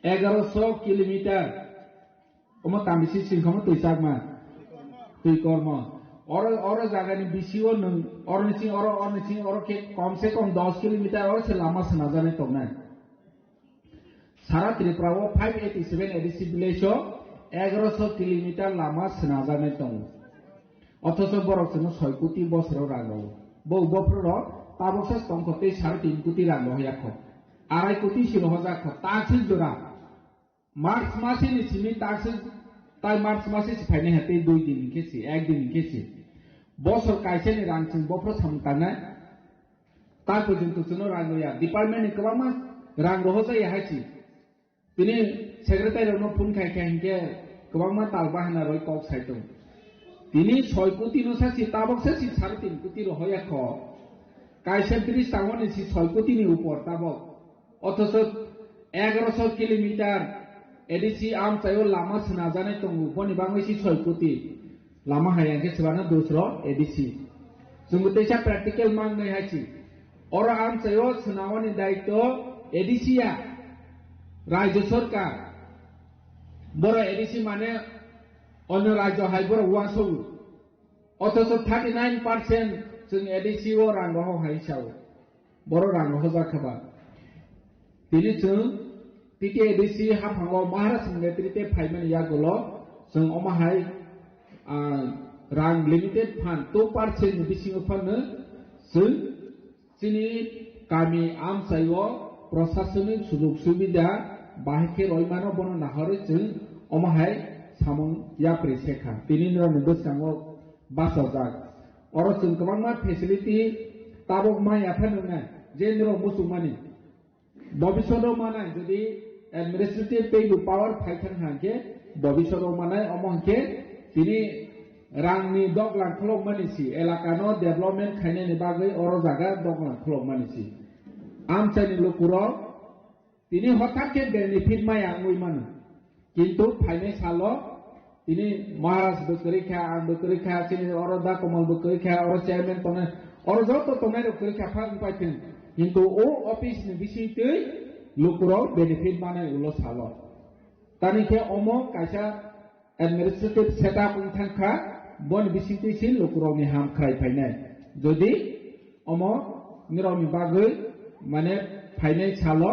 1100 kilometer. Omo tambisi singkhomo tui sagma. Tui korma. और जगह ने BCO और निचिंग और के कम से कम 10 kilometre और से लंबा से ना जाने तो ना सारा त्रिपुरा वो 587 एडिसी विलेज 1100 किलोमीटर लामा सेनाजाने दं अथच बरफ जों 6 কোটি বছর रांगो बौबफ्र ताबसस तंखते 3.5 কোটি रांगो हयाखो 2.5 কোটি सिरहजाखो तासिल जरा मार्च मासे निसिनि तासिल ताई मार्च मासे सिफाइने हते 2 दिन केसि 1 दिन केसि बसर काइसेनि रांसिं बफ्र सामताना ता पर्यन्त जों रांगोया डिपार्टमेन्ट गोबां रांगो होजाय हायसि তিনি সেক্রেটারি নো ফোন খাইখাই হিকে গোবাংমা তালবা হানা রই কক সাইতো তিনি 6 কোটি নসাসি তাবকসে 3.5 কোটি রহয়াখ কাইসে 30 টাউনে 6 কোটি নি উপর তাবক অথচ 1100 কিলোমিটার এডিসি আম চাইও লামা সনা জানাই তঙ্গু বনি বাংলাইসি 6 কোটি লামা হায়াকে সবানা দোসর এডিসি জুমুতেসা প্র্যাকটিক্যাল মান নাই হাইছি और आम चाइओ सनावनि दायित्व एडिसिया राज्य सरकार बड़ एडिसी माने अन्य राज्य हाय बड़ वासौ अथच 39% जों एडिसी ओ रांग हो हायसाव बड़ रांग हो जाखबा तिनि जों टिके एडिसी हाफांगो महाराष्ट्र नेतृत्व फाइमेन यागोलो जों अमाहाय रां लिमिटेड फान्ड 2% बिसिङो फान्नो जों जोंनि गामि आमसाइओ प्रशासनिक सुजुग सुबिदा बाहेके रयमानो बन नाहरे जों अमाहाय सामं याप्रि सेखा तिनि नरनबो सांगो बासजाक और जों गोबांमा फेसिलिटी ताबक मा याफानोना जेनरो मुसुमानि भविष्यत माने जदि एडमिनिस्ट्रेटिव पेइबो पावर फाइथान हाके भविष्यत माने अमहके तिनि रांनि दगलां खलक मानिसि एलाकानो डेभलपमेन्ट खायनायनि बागै अर जागा दगलां खलक मानिसि आमसाइनि लकुरो तिनि हठाके बेनिफिट माया उइमान किन्तु फाइनान्साल तिनि महाराज बकरिखा आं बकरिखा तिनि अरदा कमल बकरिखा और चेयरमैन तने और जत तने बकरिखा फान पाइथिन किन्तु ओ ऑफिस नि बिसितै लकुरो बेनिफिट माने उलो साल तानिखे Amo कायसा administrative setup thangkha bon bisiti sin lukuroni ham khrai phainai jodi omo nironi bagoi mane phainai chalo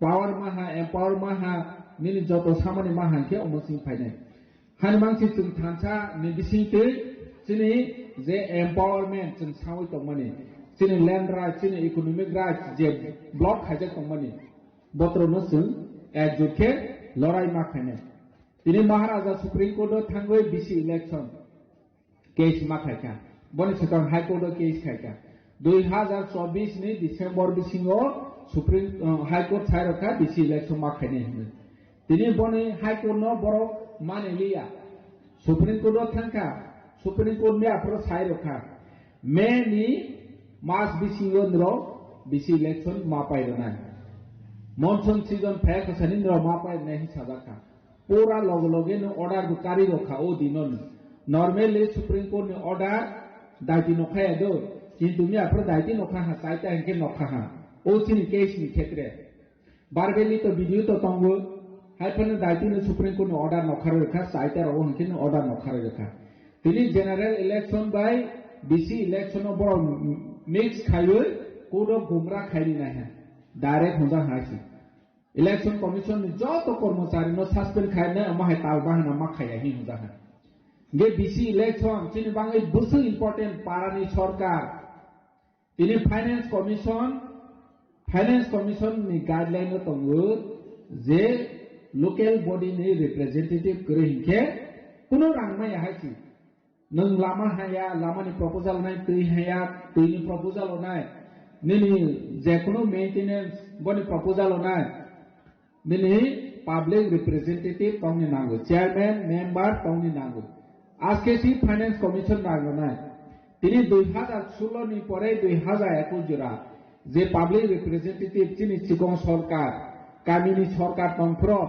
power maha empower maha nini joto samani maha ke omo sing phainai hanmang si chung thansa ni bisiti sini je empowerment chung sawi tongmani sini land right sini economic right je block khaje tongmani botro no sung ajukhe lorai ma khainai তিনি মহারাজা supreme court থাঙ্গই VC election case মাখাইকা বনি সেকন high court case খাইকা 2024 ni December বিসিংও supreme high court ছাইরকা VC election মাখাইনে হিনে তিনি বনি হাই কোর্ট ন বড় মানেলিয়া সুপ্রিম কোর্ট থাঙ্কা সুপ্রিম কোর্ট নি আপর ছাইরকা মে ni মাস বিসিংও নর বিসি ইলেকশন মাপাইরনা মনসুন সিজন ফেক সানিন্দ্র মাপাই নেহি সাজাকা पूरा लगे लगे न ऑर्डर बुकारी रखा ओ दिनों नॉर्मली सुप्रीम कोर्ट ने ऑर्डर दायित्व नखा है दो किंतु मैं अपने दायित्व नखा हाँ साइटा इनके नखा हाँ ओ चिनी केस नहीं क्षेत्र बारबेली तो वीडियो तो तंगो हाई पर दायित्व ने सुप्रीम कोर्ट ने ऑर्डर नखा रखा साइटा रो उनके ने ऑर्डर नखा रखा तिनी जनरल इलेक्शन बाय बीसी इलेक्शन और बड़ा मिक्स खायो कोडो गुमरा खाई नहीं है डायरेक्ट होता हासी इलेक्शन कमीशन जत कर्मचारी न सस्पेंड खायना माहे ताल बाहना मा खाया ही होदा है गे बीसी इलेक्शन चिनि बांगै बुसु इंपोर्टेंट पारानी सरकार तिनि फाइनेंस कमीशन नि गाइडलाइन तंगो जे लोकल बॉडी नि रिप्रेजेंटेटिव करे हिके कुनो रांगमा याहासि नों लामा हाया लामानि प्रपोजल नाय तै हाया तैनि प्रपोजल नाय निनि जेकुनो मेंटेनेंस बनि प्रपोजल नाय Nini public representative tongni nango, chairman, member tongni nango. Aske si finance commission nango na. Tini 2016 ni pore 2021 jura. Je public representative chini chikong sarkar, kamini sarkar tongpro.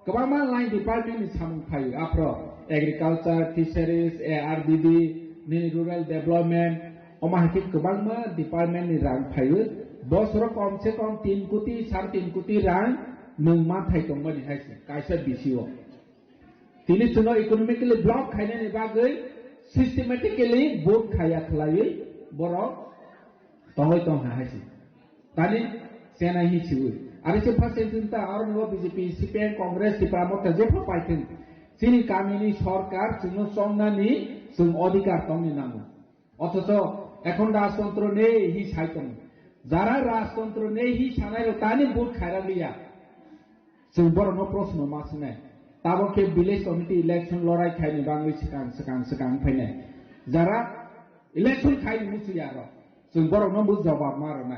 Kabama line department ni samung phayu apro. Agriculture, fisheries, ARDB, nini rural development. Omahikit kabama department ni rang phayu. Bosro kom se kom 3 koটি 3.5 koটি rang. नों मा Thai दंबानि हायसे कायसा बिसिओ तिनि सुनो economically block खायने नि बागै systematically vote खाया खलायै बर तंगै तंग हायसे तानि सेना हि छिउ आरो से फार्स्ट चिंता आरो नो बीजेपी सीपीएम कांग्रेस डिपार्टमेंट जेफा पाइथेन सिनि कामिनि सरकार सुनो संनानि जों अधिकार तंगनि नांगौ अथच এখন राजतंत्र ने हि साइतन जारा राजतंत्र ने हि सानाय तानि वोट खायरा लिया जों बर न प्रश्न मासने ताबके विलेज कमिटी इलेक्शन लड़ाई खायनि बांगै सिगां फैनाय जारा इलेक्शन खायनि मुसिया र जों बर न जवाब मारना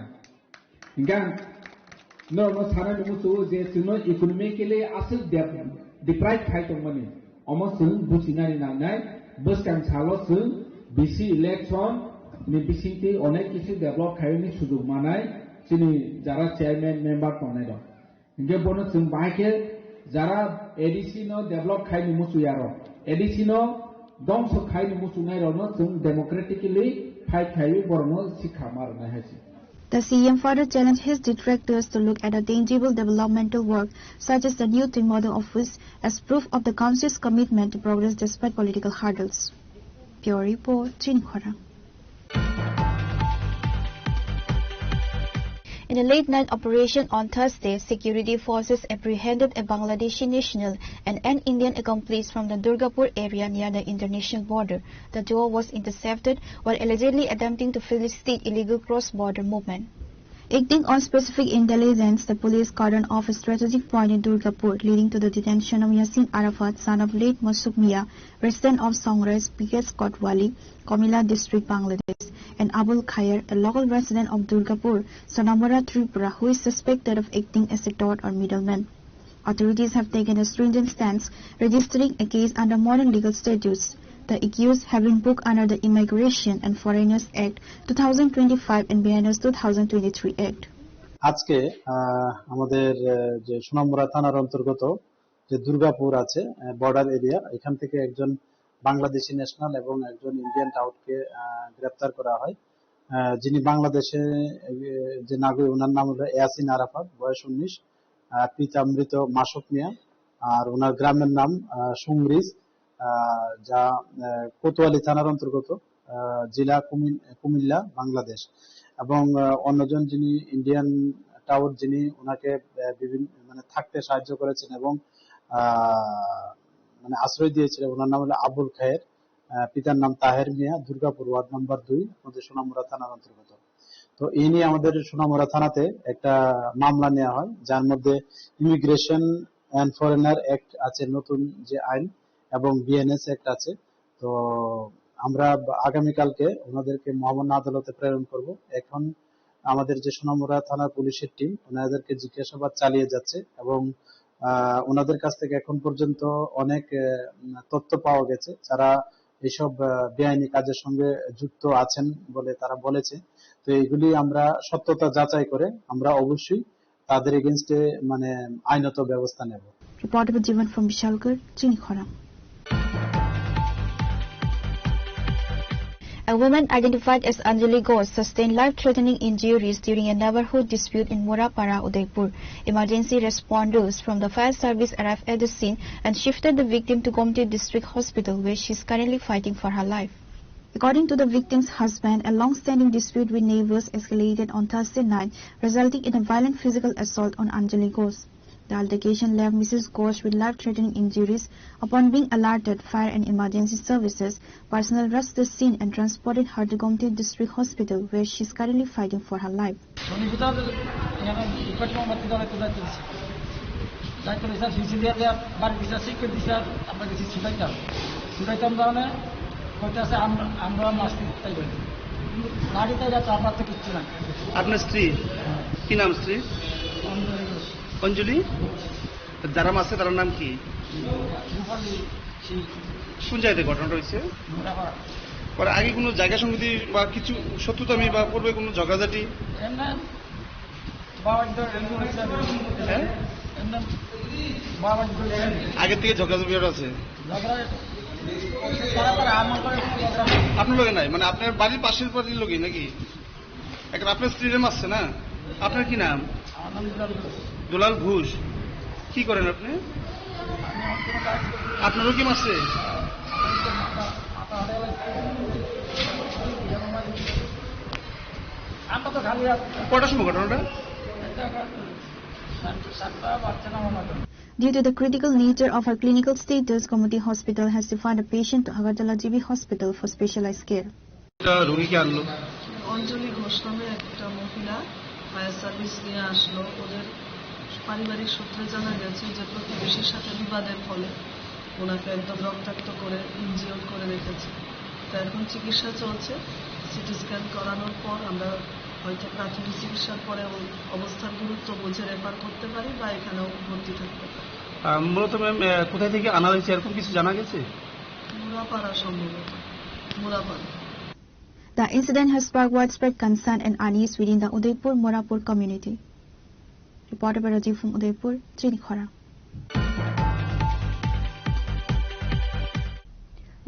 गां न साना मुसु जे जों इकोनॉमिकली आसु डिप्राइव खायदोंमोन अम जों बुजिनानै नांनाय बसकां सालो जों बीसी इलेक्शन नि बिसिंति अनेक किसु डेभलप खायनि सुजुग मानाय जोंनि जारा चेयरमैन मेंबर तनाय दं इंगे बोनो जों बाहायके जारा एडीसी नो डेभलप खायनि मुसुयारो एडीसी नो दंस खायनि मुसुनाय रनो जों डेमोक्रेटिकली फाइट खायो बरनो सिखा मारना हायसि The CM further challenged his detractors to look at the tangible developmental work such as the new Twin Model Office as proof of the council's commitment to progress despite political hurdles. Pure Report, Chinkhora. In a late-night operation on Thursday, security forces apprehended a Bangladeshi national and an Indian accomplice from the Durgapur area near the international border. The duo was intercepted while allegedly attempting to facilitate illegal cross-border movement. Acting on specific intelligence, the police cordoned off a strategic point in Durgapur, leading to the detention of Yasin Arafat, son of late Masuk Mia, resident of Songres, Bigas Kotwali, Komila district, Bangladesh, and Abul Khair, a local resident of Durgapur, Sonamora, Tripura, who is suspected of acting as a dot or middleman. Authorities have taken a stringent stance, registering a case under modern legal statutes. The accused have been booked under the Immigration and Foreigners Act 2025 and Bihar 2023 Act. আজকে আমাদের যে সোনামুড়া থানার অন্তর্গত যে দুর্গাপুর আছে border area এখান থেকে একজন বাংলাদেশি ন্যাশনাল এবং একজন ইন্ডিয়ান টাউটকে গ্রেফতার করা হয় যিনি বাংলাদেশে যে নাগরিক ওনার নাম হলো ইয়াসিন আরাফাত বয়স 19 পিতা মৃত মাসুক মিয়া আর ওনার গ্রামের নাম সুমরিজ, যা কোতোয়ালি থানার অন্তর্গত, জেলা কুমিল্লা, বাংলাদেশ। এবং অন্যজন যিনি ইন্ডিয়ান টাউট, যিনি ওনাকে বিভিন্ন থাকতে সাহায্য করেছেন এবং আশ্রয় দিয়েছিলেন, ওনার নাম হলো আবুল খায়ের, পিতার নাম তাহের মিয়া, দুর্গাপুর ওয়ার্ড নম্বর 2, আমাদের সোনামুড়া থানার অন্তর্গত। তো এই নিয়ে আমাদের সোনামুড়া থানাতে একটা মামলা নেওয়া হয়, যার মধ্যে ইমিগ্রেশন অ্যান্ড ফরেনার অ্যাক্ট আছে, নতুন যে আইন, এবং বিএনএস অ্যাক্ট আছে। তো আমরা আগামীকালকে ওনাদেরকে মহামান্য আদালতে প্রেরণ করব। এখন আমাদের যে সোনামুড়া থানার পুলিশের টিম ওনাদেরকে জিজ্ঞাসাবাদ চালিয়ে যাচ্ছে এবং ওনাদের কাছ থেকে এখন পর্যন্ত অনেক তথ্য পাওয়া গেছে, যারা এইসব বেআইনি কাজের সঙ্গে যুক্ত আছেন বলে তারা বলেছে। তো এইগুলি আমরা সত্যতা যাচাই করে আমরা অবশ্যই তাদের এগেইনস্টে আইনত ব্যবস্থা নেব। Reported by Jivan from Bishalgarh, Chinikhara. A woman identified as Anjali Ghosh sustained life-threatening injuries during a neighborhood dispute in Murapara, Udaipur. Emergency responders from the fire service arrived at the scene and shifted the victim to Gomti District Hospital, where she is currently fighting for her life. According to the victim's husband, a long-standing dispute with neighbors escalated on Thursday night, resulting in a violent physical assault on Anjali Ghosh. The altercation left Mrs. Ghosh with life-threatening injuries. Upon being alerted, fire and emergency services personnel rushed the scene and transported her to Gomti District Hospital, where she is currently fighting for her life. আপনার স্ত্রী কি নাম? স্ত্রী অঞ্জলি। যারা মারছে তার নাম কি? কোন জায়গায় ঘটনাটা হয়েছে? আগে কোনো জায়গা সংগতি বা কিছু শত্রুতামি বা পূর্বে কোনো ঝগড়াঝাটি? আগের থেকে ঝগড়াঝাটি আছে আপনার লোকে নাই? আপনার বাড়ির পাশের বাড়ির লোকে নাকি? এখন আপনার স্ত্রীরে মারছে না? আপনার কি নাম? দুলাল ঘোষ। কি করেন আপনি? আপনারও কি মারছে? কটার সময় ঘটনাটা? Due to the critical nature of her clinical status, Gomti Hospital has referred a patient to Agartala GB Hospital for specialized care. রোগীকে আনলো অঞ্জলি ঘোষ নামে একটা মহিলা ফায়ার সার্ভিস নিয়ে আসলো। ওদের পারিবারিক সূত্রে জানা গেছে যে প্রতিবেশীর সাথে বিবাদের ফলে ওনাকে একদম রক্তাক্ত করে ইনজিওর করে রেখেছে। তো এখন চিকিৎসা চলছে। সিটি স্ক্যান করানোর পর আমরা হয়তো প্রাথমিক চিকিৎসার পরে অবস্থার গুরুত্ব বুঝে রেফার করতে পারি বা এখানেও ভর্তি থাকতে পারি। মূলত ম্যাম কোথায় থেকে আনা হয়েছে এরকম কিছু জানা গেছে? মুরাপাড়া, সম্ভবত Murapara. The incident has sparked widespread concern and unease within the Udaipur Morapur community. Reported by Rajiv from Udaipur, Chinikhara.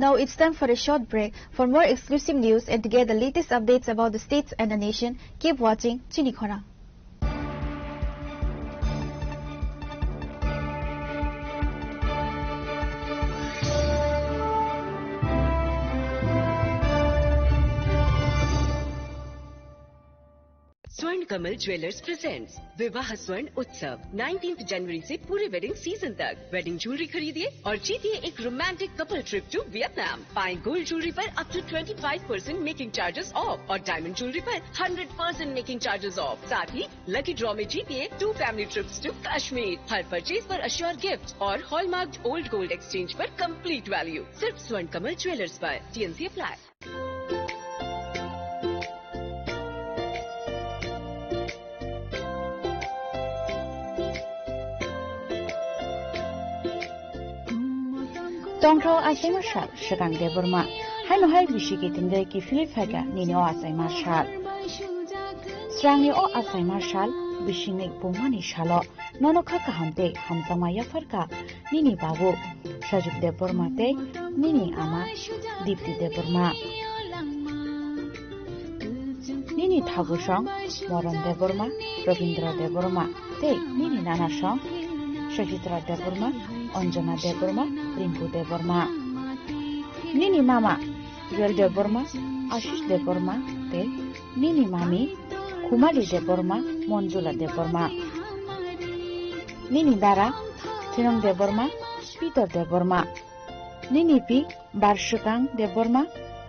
Now it's time for a short break. For more exclusive news and to get the latest updates about the states and the nation, keep watching Chinikhara. स्वर्ण Kamal jewellers presents विवाह स्वर्ण उत्सव 19 जनवरी से पूरे wedding season तक। Wedding jewellery खरीदिए और जीतिए एक romantic couple trip to Vietnam. पाएं गोल्ड ज्वेलरी पर up to 25% making charges off और डायमंड ज्वेलरी पर 100% मेकिंग चार्जेस ऑफ। साथ ही लकी ड्रॉ में जीतिए 2 फैमिली ट्रिप्स टू कश्मीर। हर परचेज पर अश्योर गिफ्ट और हॉलमार्क ओल्ड गोल्ड एक्सचेंज पर कंप्लीट वैल्यू। सिर्फ स्वर्ण कमल ज्वेलर्स पर। TNC apply. Tongtro Asai Marshal, Shakang de Burma, Hanuhai Vishikitin de Kifilifaga, Nino Asai Marshal. Strangi o Asai Marshal, Vishinik Bumani Shalo, Nonoka Hamte, Hamsamaya Farka, Nini Babu, Shajuk de Burma te, Nini Ama, Dipti de Burma. Nini Tagushong, Moran de Burma, Robindra de Burma, te, Nini Nanashong, Sachitra Debbarma, Anjana Debbarma, Rinku Debbarma. নিনি মামা জুয়েল দেববর্মা, আশিস দেববর্মা তে নিনি মামি কুমারী দেববর্মা, মঞ্জুলা দেববর্মা। নিনি দারা থিনং দেববর্মা, পিতর দেববর্মা। নিনি P বার্ষিকাং Debbarma,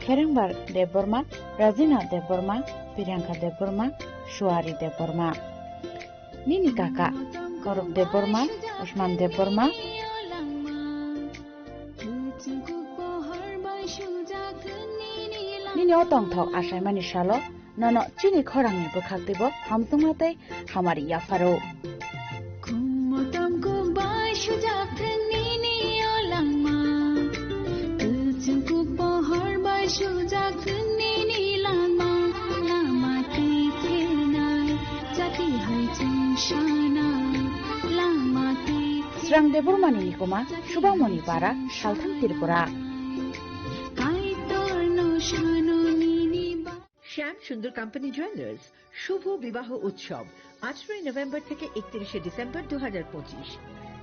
খেরেংবার Debbarma, Razina Debbarma, Priyanka Debbarma, সুয়ারি Debbarma. নিনি কাকা করব দেববর্মা, উসমান দেববর্মা। নিনি অতংথক আশাইমানি সালো নন চিনি খরাংনি বখাকদেব হামতুমাতে হামারি ইয়াফারো। স্রাং দেববর্মানি নিকুমা সুবামণি পাড়া, সালথান ত্রিপুরা। শ্যাম সুন্দর কোম্পানি জুয়েলার্স শুভ বিবাহ উৎসব 18 নভেম্বর থেকে 31 ডিসেম্বর 2025।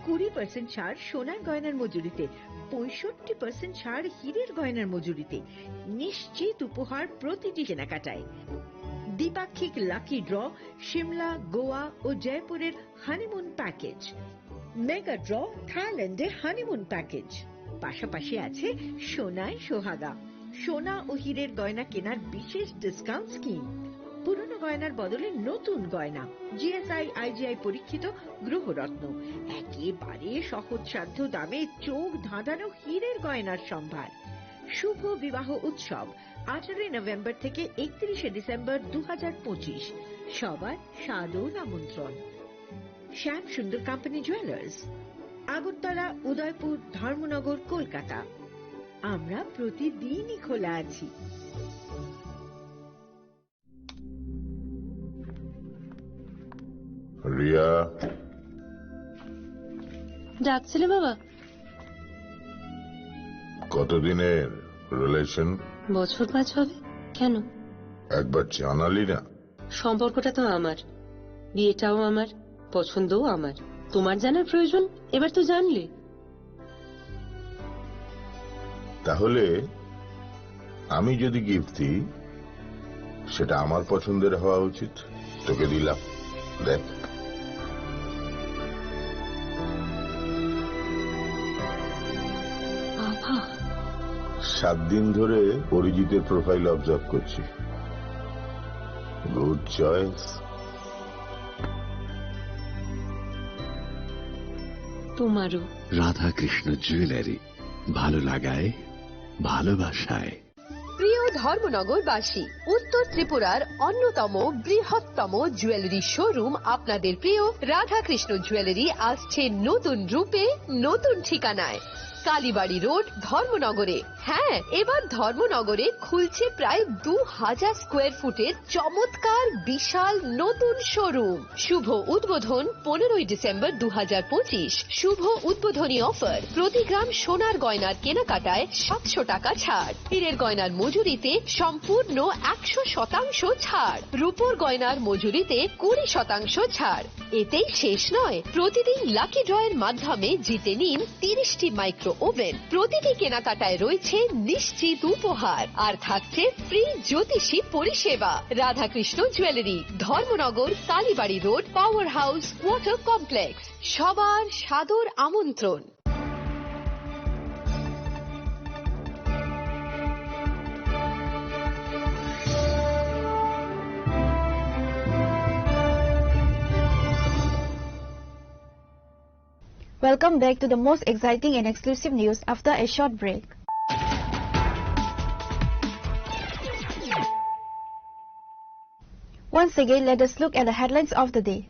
20% ছাড় সোনার গয়নার মজুরিতে, 65% ছাড় হীরের গয়নার মজুরিতে, নিশ্চিত উপহার প্রতিটি কেনাকাটায়। দ্বিপাক্ষিক লাকি ড্র, সিমলা, গোয়া ও জয়পুরের হানিমুন প্যাকেজ, মেগা ড্র থাইল্যান্ডে হানিমুন প্যাকেজ। পাশাপাশি আছে সোনায় সোহাগা, সোনা ও হীরের গয়না কেনার বিশেষ ডিসকাউন্ট স্কিম। পুরনো গয়নার বদলে নতুন গয়না, জিএসআই আইজিআই পরীক্ষিত গ্রহরত্ন, একেবারে সহজসাধ্য দামে চোখ ধাঁধানো হীরের গয়নার সম্ভার। শুভ বিবাহ উৎসব 18 নভেম্বর থেকে 31 ডিসেম্বর 2025। সবার সাদর আমন্ত্রণ। Shyam Sundar company jewellers, Agartala, Udaipur, Dharmanagar, Kolkata. আমরা প্রতিদিনই খোলা আছি। রিয়া, ডাকছিলে বাবা? কতদিনের রিলেশন? বছর 5 হবে। কেন? একবার জানালি না? সম্পর্কটা তো আমার, বিয়েটাও আমার, পছন্দও আমার। তোমার জানার প্রয়োজন এবার তো জানলে। তাহলে আমি যদি গিফট দিই সেটা আমার পছন্দের হওয়া উচিত। তোকে দিলাম, দেখ। বাবা, 7 দিন ধরে অরিজিতের প্রোফাইল অবজার্ভ করছি। Good choice. তোমারও। রাধাকৃষ্ণ জুয়েলারি, ভালো লাগায় ভালোবাসায়। প্রিয় ধর্মনগরবাসী, উত্তর ত্রিপুরার অন্যতম বৃহত্তম জুয়েলারি শোরুম আপনাদের প্রিয় রাধাকৃষ্ণ জুয়েলারি আসছে নতুন রূপে, নতুন ঠিকানায়। কালীবাড়ি রোড, ধর্মনগরে। হ্যাঁ, এবার ধর্মনগরে খুলছে প্রায় 2000 স্কোয়ার ফুটের চমৎকার বিশাল নতুন শোরুম। শুভ উদ্বোধন 15 ডিসেম্বর 2025। শুভ উদ্বোধনী অফার, প্রতি গ্রাম সোনার গয়নার কেনাকাটায় 700 টাকা ছাড়, হীরের গয়নার মজুরিতে সম্পূর্ণ 100% ছাড়, রূপোর গয়নার মজুরিতে 20% ছাড়। এতেই শেষ নয়, প্রতিদিন লাকি ড্রয়ের মাধ্যমে জিতে নিন 30টি মাইক্রো ওভেন। প্রতিটি কেনাকাটায় রয়েছে নিশ্চিত উপহার, আর থাকছে ফ্রি জ্যোতিষী পরিষেবা। Radhakrishna jewellery, Dharmanagar, Kalibari road, power house, water complex. সবার সাদর আমন্ত্রণ। Welcome back to the most exciting and exclusive news after a short break. Once again, let us look at the headlines of the day.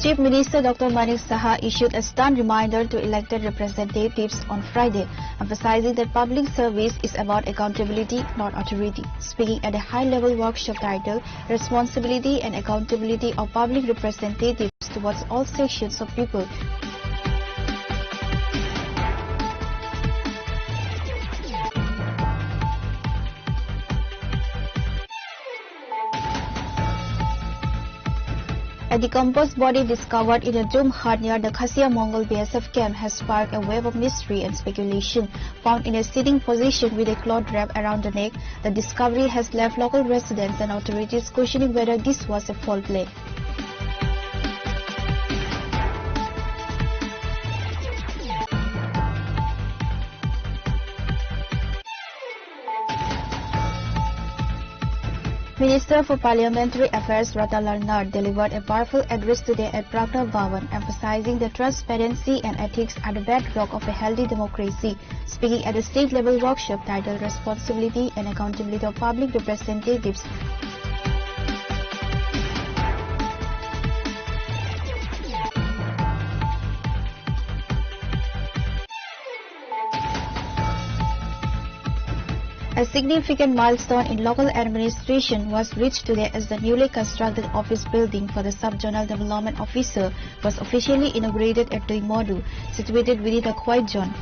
Chief Minister Dr. Manik Saha issued a stern reminder to elected representatives on Friday, emphasizing that public service is about accountability, not authority. Speaking at a high-level workshop titled Responsibility and Accountability of Public Representatives Towards All Sections of People, A decomposed body discovered in a dome hut near the Khasia Mongol BSF camp has sparked a wave of mystery and speculation. Found in a sitting position with a cloth wrap around the neck, the discovery has left local residents and authorities questioning whether this was a foul play. Minister for Parliamentary Affairs Ratalal Nar delivered a powerful address today at Pragna Bhavan, emphasizing that transparency and ethics are the bedrock of a healthy democracy. Speaking at a state-level workshop titled Responsibility and Accountability of Public Representatives, a significant milestone in local administration was reached today as the newly constructed office building for the Sub-Zonal Development Officer was officially inaugurated at Tuimodu, situated within a quiet zone.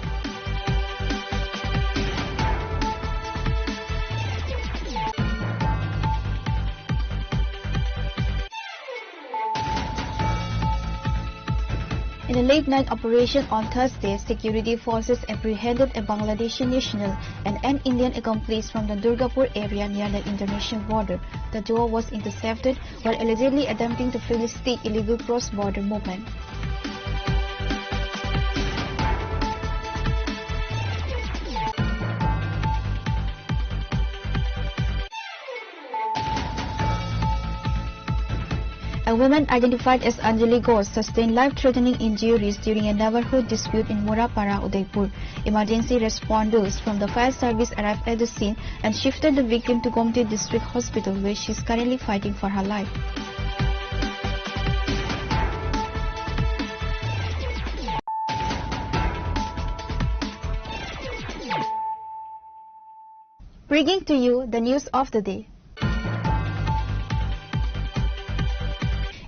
In a late-night operation on Thursday, security forces apprehended a Bangladeshi national and an Indian accomplice from the Durgapur area near the international border. The duo was intercepted while allegedly attempting to facilitate illegal cross-border movement. A woman identified as Anjali Ghosh sustained life-threatening injuries during a neighborhood dispute in Murapara, Udaipur. Emergency responders from the fire service arrived at the scene and shifted the victim to Gomti District Hospital, where she is currently fighting for her life. Bringing to you the news of the day.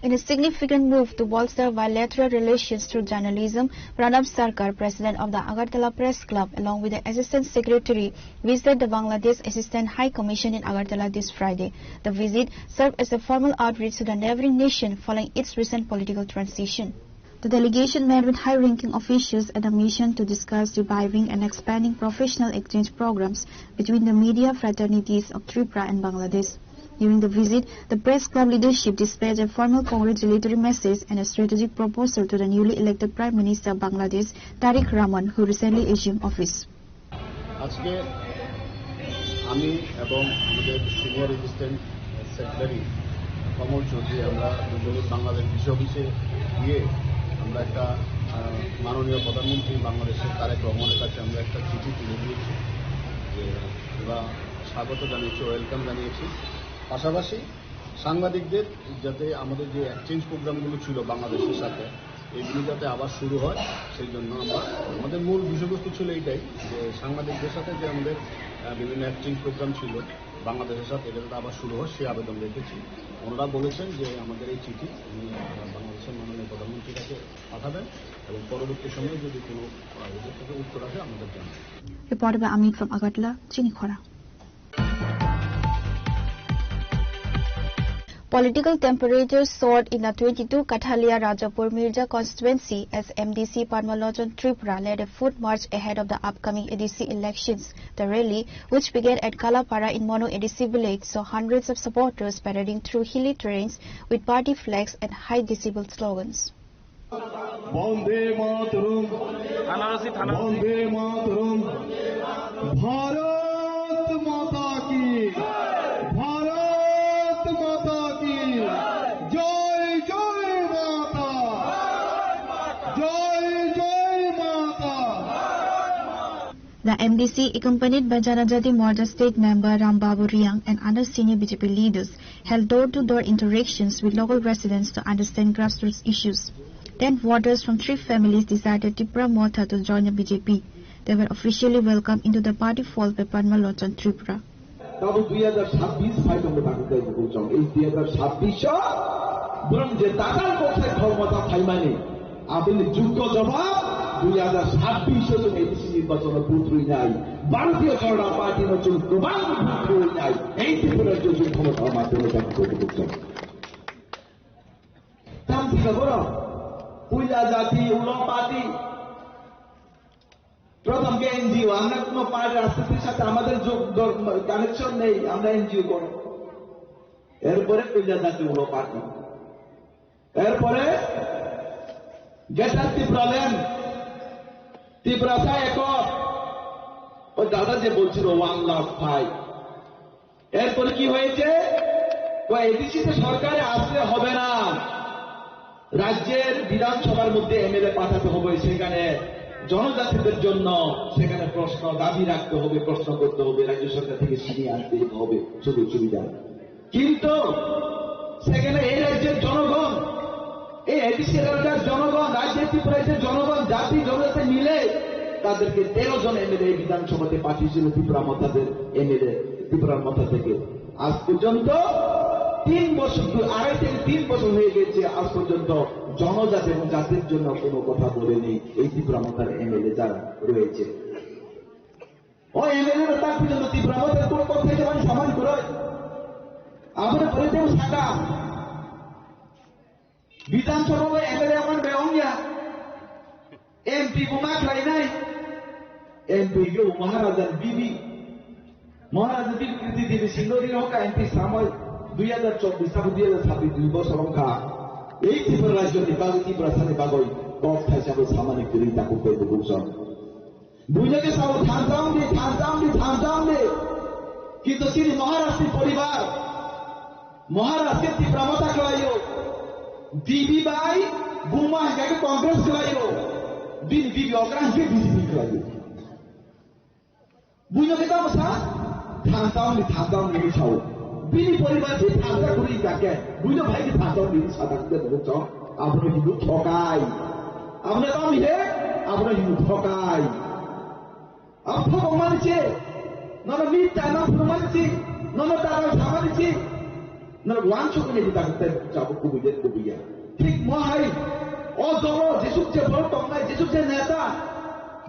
In a significant move to bolster bilateral relations through journalism, Pranab Sarkar, president of the Agartala Press Club, along with the Assistant Secretary, visited the Bangladesh Assistant High Commission in Agartala this Friday. The visit served as a formal outreach to the neighboring nation following its recent political transition. The delegation met with high-ranking officials at a mission to discuss reviving and expanding professional exchange programs between the media fraternities of Tripura and Bangladesh. During the visit, the Press Club leadership displayed a formal congratulatory message and a strategic proposal to the newly elected Prime Minister of Bangladesh, Tariq Rahman, who recently assumed office. আজকে আমি এবং আমাদের senior assistant secretary কমল চৌধুরী আমরা দুজনে বাংলাদেশ কৃষি অফিসে গিয়ে আমরা একটা মাননীয় প্রধানমন্ত্রী বাংলাদেশের তারেক রহমানের কাছে আমরা একটা চিঠি তুলে দিয়েছি যে আমরা স্বাগত জানিয়েছি, ওয়েলকাম জানিয়েছি। পাশাপাশি সাংবাদিকদের যাতে আমাদের যে এক্সচেঞ্জ প্রোগ্রামগুলো ছিল বাংলাদেশের সাথে এগুলো যাতে আবার শুরু হয় সেই জন্য আমাদের মূল বিষয়বস্তু ছিল এইটাই যে সাংবাদিকদের সাথে যে আমাদের বিভিন্ন এক্সচেঞ্জ প্রোগ্রাম ছিল বাংলাদেশের সাথে এটা যাতে আবার শুরু হয় সেই আবেদন রেখেছি। ওনারা বলেছেন যে আমাদের এই চিঠি বাংলাদেশের মাননীয় প্রধানমন্ত্রীর কাছে পাঠাবেন এবং পরবর্তী সময়ে যদি কোনো ওদের থেকে উত্তর আসে আমাদের জানাবেন। Reported by Amit from Agartala, Chinikhora. Political temperatures soared in the 22 Kathalia Rajapur Mirja constituency as MDC Padmalochon Tripura led a foot march ahead of the upcoming ADC elections. The rally, which began at Kalapara in Mono ADC village, saw hundreds of supporters parading through hilly terrains with party flags and high decibel slogans. Bande Mataram, Bande Mataram, Bharat Mata Ki, Bharat Mata Ki, Joy Joy Mata, Joy Joy Mata. The MDC, accompanied by Janajati Morja State member Ram Babu Riang and other senior BJP leaders, held door-to-door interactions with local residents to understand grassroots issues. 10 voters from 3 families decided Tripura Motha to join the BJP. They were officially welcomed into the party fold by Padmalochon Tripura. তবে 2026 fight আমরা বাংলাদেশ বলছি এই 2026 বরং যে দাদার পক্ষে ক্ষমতা ফাইমানি আপনি যোগ্য জবাব 2026 জন এডিসি নির্বাচনের পুত্রই নাই ভারতীয় জনতা পার্টি নতুন প্রমাণ পুত্রই নাই এই ত্রিপুরার যে ক্ষমতার মাধ্যমে করতে নাম থেকে বলো পুইলা জাতি উলো পার্টি প্রথম কে এনজিও আমরা কোনো পার্টি রাজনীতির সাথে আমাদের কানেকশন নেই আমরা এনজিও করো এরপরে পুইলা জাতি উলো পার্টি এরপরে গেটার ত্রিপুরালেন ত্রিপুরাসা একক ওই দাদা যে বলছিল 1 লাখ 5 এরপরে কি হয়েছে এডিসিতে সরকারে আসলে হবে না রাজ্যের বিধানসভার মধ্যে এমএলএ পাঠাতে হবে সেখানে জনজাতিদের জন্য সেখানে প্রশ্ন দাবি রাখতে হবে প্রশ্ন করতে হবে রাজ্য সরকার থেকে ছিনিয়ে আনতে হবে সুযোগ সুবিধা কিন্তু সেখানে এই রাজ্যের জনগণ এই এডিসি এলাকার জনগণ রাজ্যের ত্রিপুরার জনগণ জাতি জনজাতি মিলে তাদেরকে 13 জন এমএলএ বিধানসভাতে পাঠিয়েছিল ত্রিপুরা মাথাদের এমএলএ ত্রিপুরার মাথা থেকে আজ পর্যন্ত 3 বছর 2.5 থেকে 3 বছর হয়ে গেছে আজ পর্যন্ত জনজাতি এবং জাতির জন্য কোনো কথা বলেনি এই ত্রিপুরা মাথার এমএলএ যারা রয়েছে ওই এমএলএ তার পর্যন্ত ত্রিপুরা মাথার কোনো কথা যেমন সমান করে আমরা বলে দেব সাকা বিধানসভা এমএলএ আমার বেহঙ্গিয়া এমপি গুমা খাই নাই এমপি কেউ মহারাজার বিবি মহারাজ বিকৃতি দেবী সিংহদিন হোক এমপি সময় 2024 থেকে 2026 2 বছর সংখ্যা এই ত্রিপুরা রাজ্য নিবাগী ত্রিপুরা স্থানে বাগৈ কক হিসাবে সামাজিক তরিতা করতে বুঝছেন বুঝে সব থামজাম দে কিন্তু তিনি মহারাষ্ট্রের পরিবার মহারাষ্ট্রের ত্রিপুরা মাতা খেলাইও দিবি বাই গুমা হিসাবে কংগ্রেস খেলাইও বিজেপি অগ্রাহ্য বিজেপি খেলাইও বুঝে কেতা মশা থামজাম দে ছাও বিনি পরিবারটি ঠান্ডা করি তাকে বুঝো ভাইকে ঠান্ডা দিন সাদা করে বলছ আমরা কিন্তু ঠকাই আমরা তো আমি হে আমরা কিন্তু ঠকাই আপনি মানছে না মিথ্যা না প্রমাণছি না তারা সামানিছি না ওয়াঞ্চ করে দিতে করতে যাব কবিয়া ঠিক মহাই অজর যেসব যে বড় তমনাই যেসব যে নেতা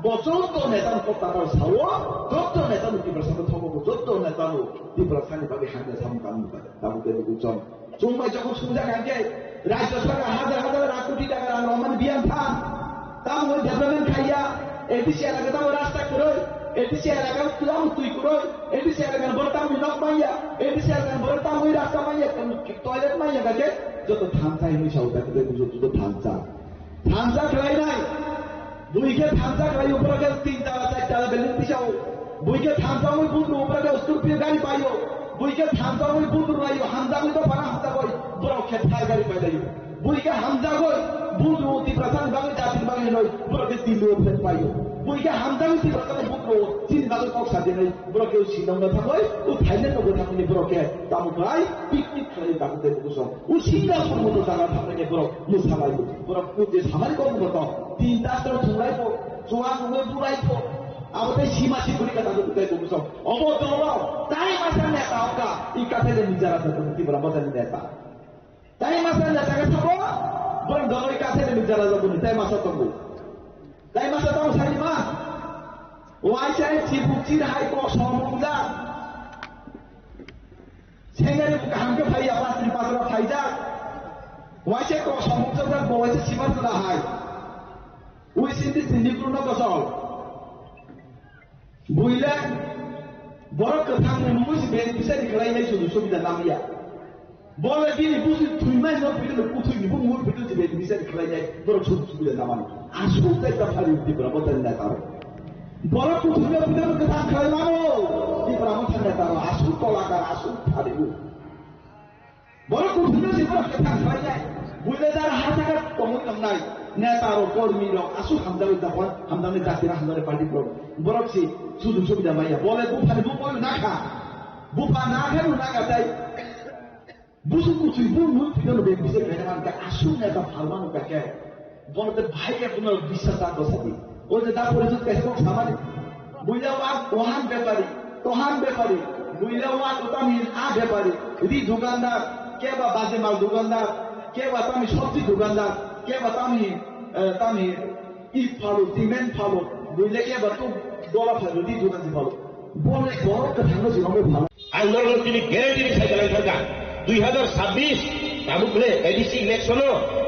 বচন্ত নেতানো তারা সাও যত নেতানো ত্রিপুরা সাথে থবো যত নেতানো ত্রিপুরা স্থানে পাবে হাতে সামকাম তাবুতে বুঝছেন সময় যখন সুবিধা কাটে রাজ্য সরকার হাজার কোটি টাকা রহমান বিয়ান খান তাও ওই ডেভেলপমেন্ট খাইয়া এডিসি এলাকা তাও রাস্তা করে এডিসি এলাকা তুলাম তুই করে এডিসি এলাকার বড়তাম নক মাইয়া এডিসি এলাকার বড়তাম ওই রাস্তা মাইয়া টয়লেট মাইয়া কাছে যত ধানচা হিনি সাউটাকে বুঝো যত ধানচা খেলাই নাই বুইকে ধানচা খেলাই উপরে 3 তালা 4 তালা বিল্ডিং পিছাও বুইকে ধানচা ওই বুদ্র উপরে স্করপিও গাড়ি পাইও বুইকে ধানচা ওই বুদ্র রাইও হামজা কই তো পারা হামজা কই বড় খেতার গাড়ি পাই দাইও বুইকে হামজা কই বুদ্র অতি প্রধান বাঙালি জাতির বাঙালি নয় বড় কে 3 লোক পাইও বুইকে হামজা কই প্রধান বুদ্র চিন বাঙালি কক সাথে নাই বড় কেউ শিলং না থাকই ও থাইল্যান্ড না থাকলে বড় কে তামু ভাই পিকনিক খেলে তাকতে বসো ও সিঙ্গাপুর মতো জায়গা থাকলে বড় মুসালাই বড় যে সামাল কম মতো 3টা স্টোর ছুড়াইবো জোয়া নুয়ে বুড়াইবো আমাদের সীমাসী পরীক্ষা তাদের কোথায় বসো অবদল তাই মাসের নেতা ওকা এই কাছে নিজেরা ত্রিপুরা মাথার নেতা তাই মাসের নেতাকে থাকো বরং দলের কাছে নিজেরা যাবো তাই মাসা থাকবো তাই মাসা তাও সারি মাস ওয়াই চাই চিবুচির হাই ক সমুদা সেঙ্গারে হামকে ভাই আবার ত্রিপাতরা খাই যা ওয়াই চাই ক সমুদ্র বয়সে সীমান্তরা হাই ওই সিন্ধি সিন্ধিপূর্ণ কসল বুইলা বড় কথা মুস বেনিফিশিয়ারি খাইলাই সুযোগ সুবিধা নামিয়া বলে বিনি বুঝি তুইমাই ন পিলে পুথুই নিবু মুর পিলে যে বেনিফিশিয়ারি খাইলাই বড় সুযোগ সুবিধা নামানি আসু তাইতা ফারি ত্রিপুরা বদল না তার বড় পুথুই পিলে কথা খাইলামো ত্রিপুরা মথা না তার আসু কলাকার আসু ফারি বড় পুথুই ত্রিপুরা কথা খাইলাই বুইলে যার হাতাকা কমন নাই নেতারও কর্মীরও আসু হামদানি দাপন হামদানি জাতিরা হামদানি পার্টি করো বরকছি সুযোগ সুবিধা মাইয়া বলে বুফানি বুফল না খা বুফা না খেলো না গাতাই বুঝু কুচুই বুন মুন ফিরল বে বিজে মেহমানকে আসু নেতা ফালমানো কাকে বলতে ভাইকে কোনো বিশ্বাস আর বসাবি ওই যে তার পরিচিত কাছে কোন সামানি বুইলাও আর ওহান ব্যাপারী বুইলাও আর ওতামি আ ব্যাপারী রি দোকানদার কে বা বাজে মাল দোকানদার কে বা তামি সবজি দোকানদার কে বা তামি ইট ফালো সিমেন্ট ফালো বুঝলে কে বা তো দলা ফালো দি দোকান ফালো বলে বড় কথা জীবনে ভালো আন্দোলন তিনি গ্যারেন্টি খাইতে সরকার 2026 tabuk le edisi election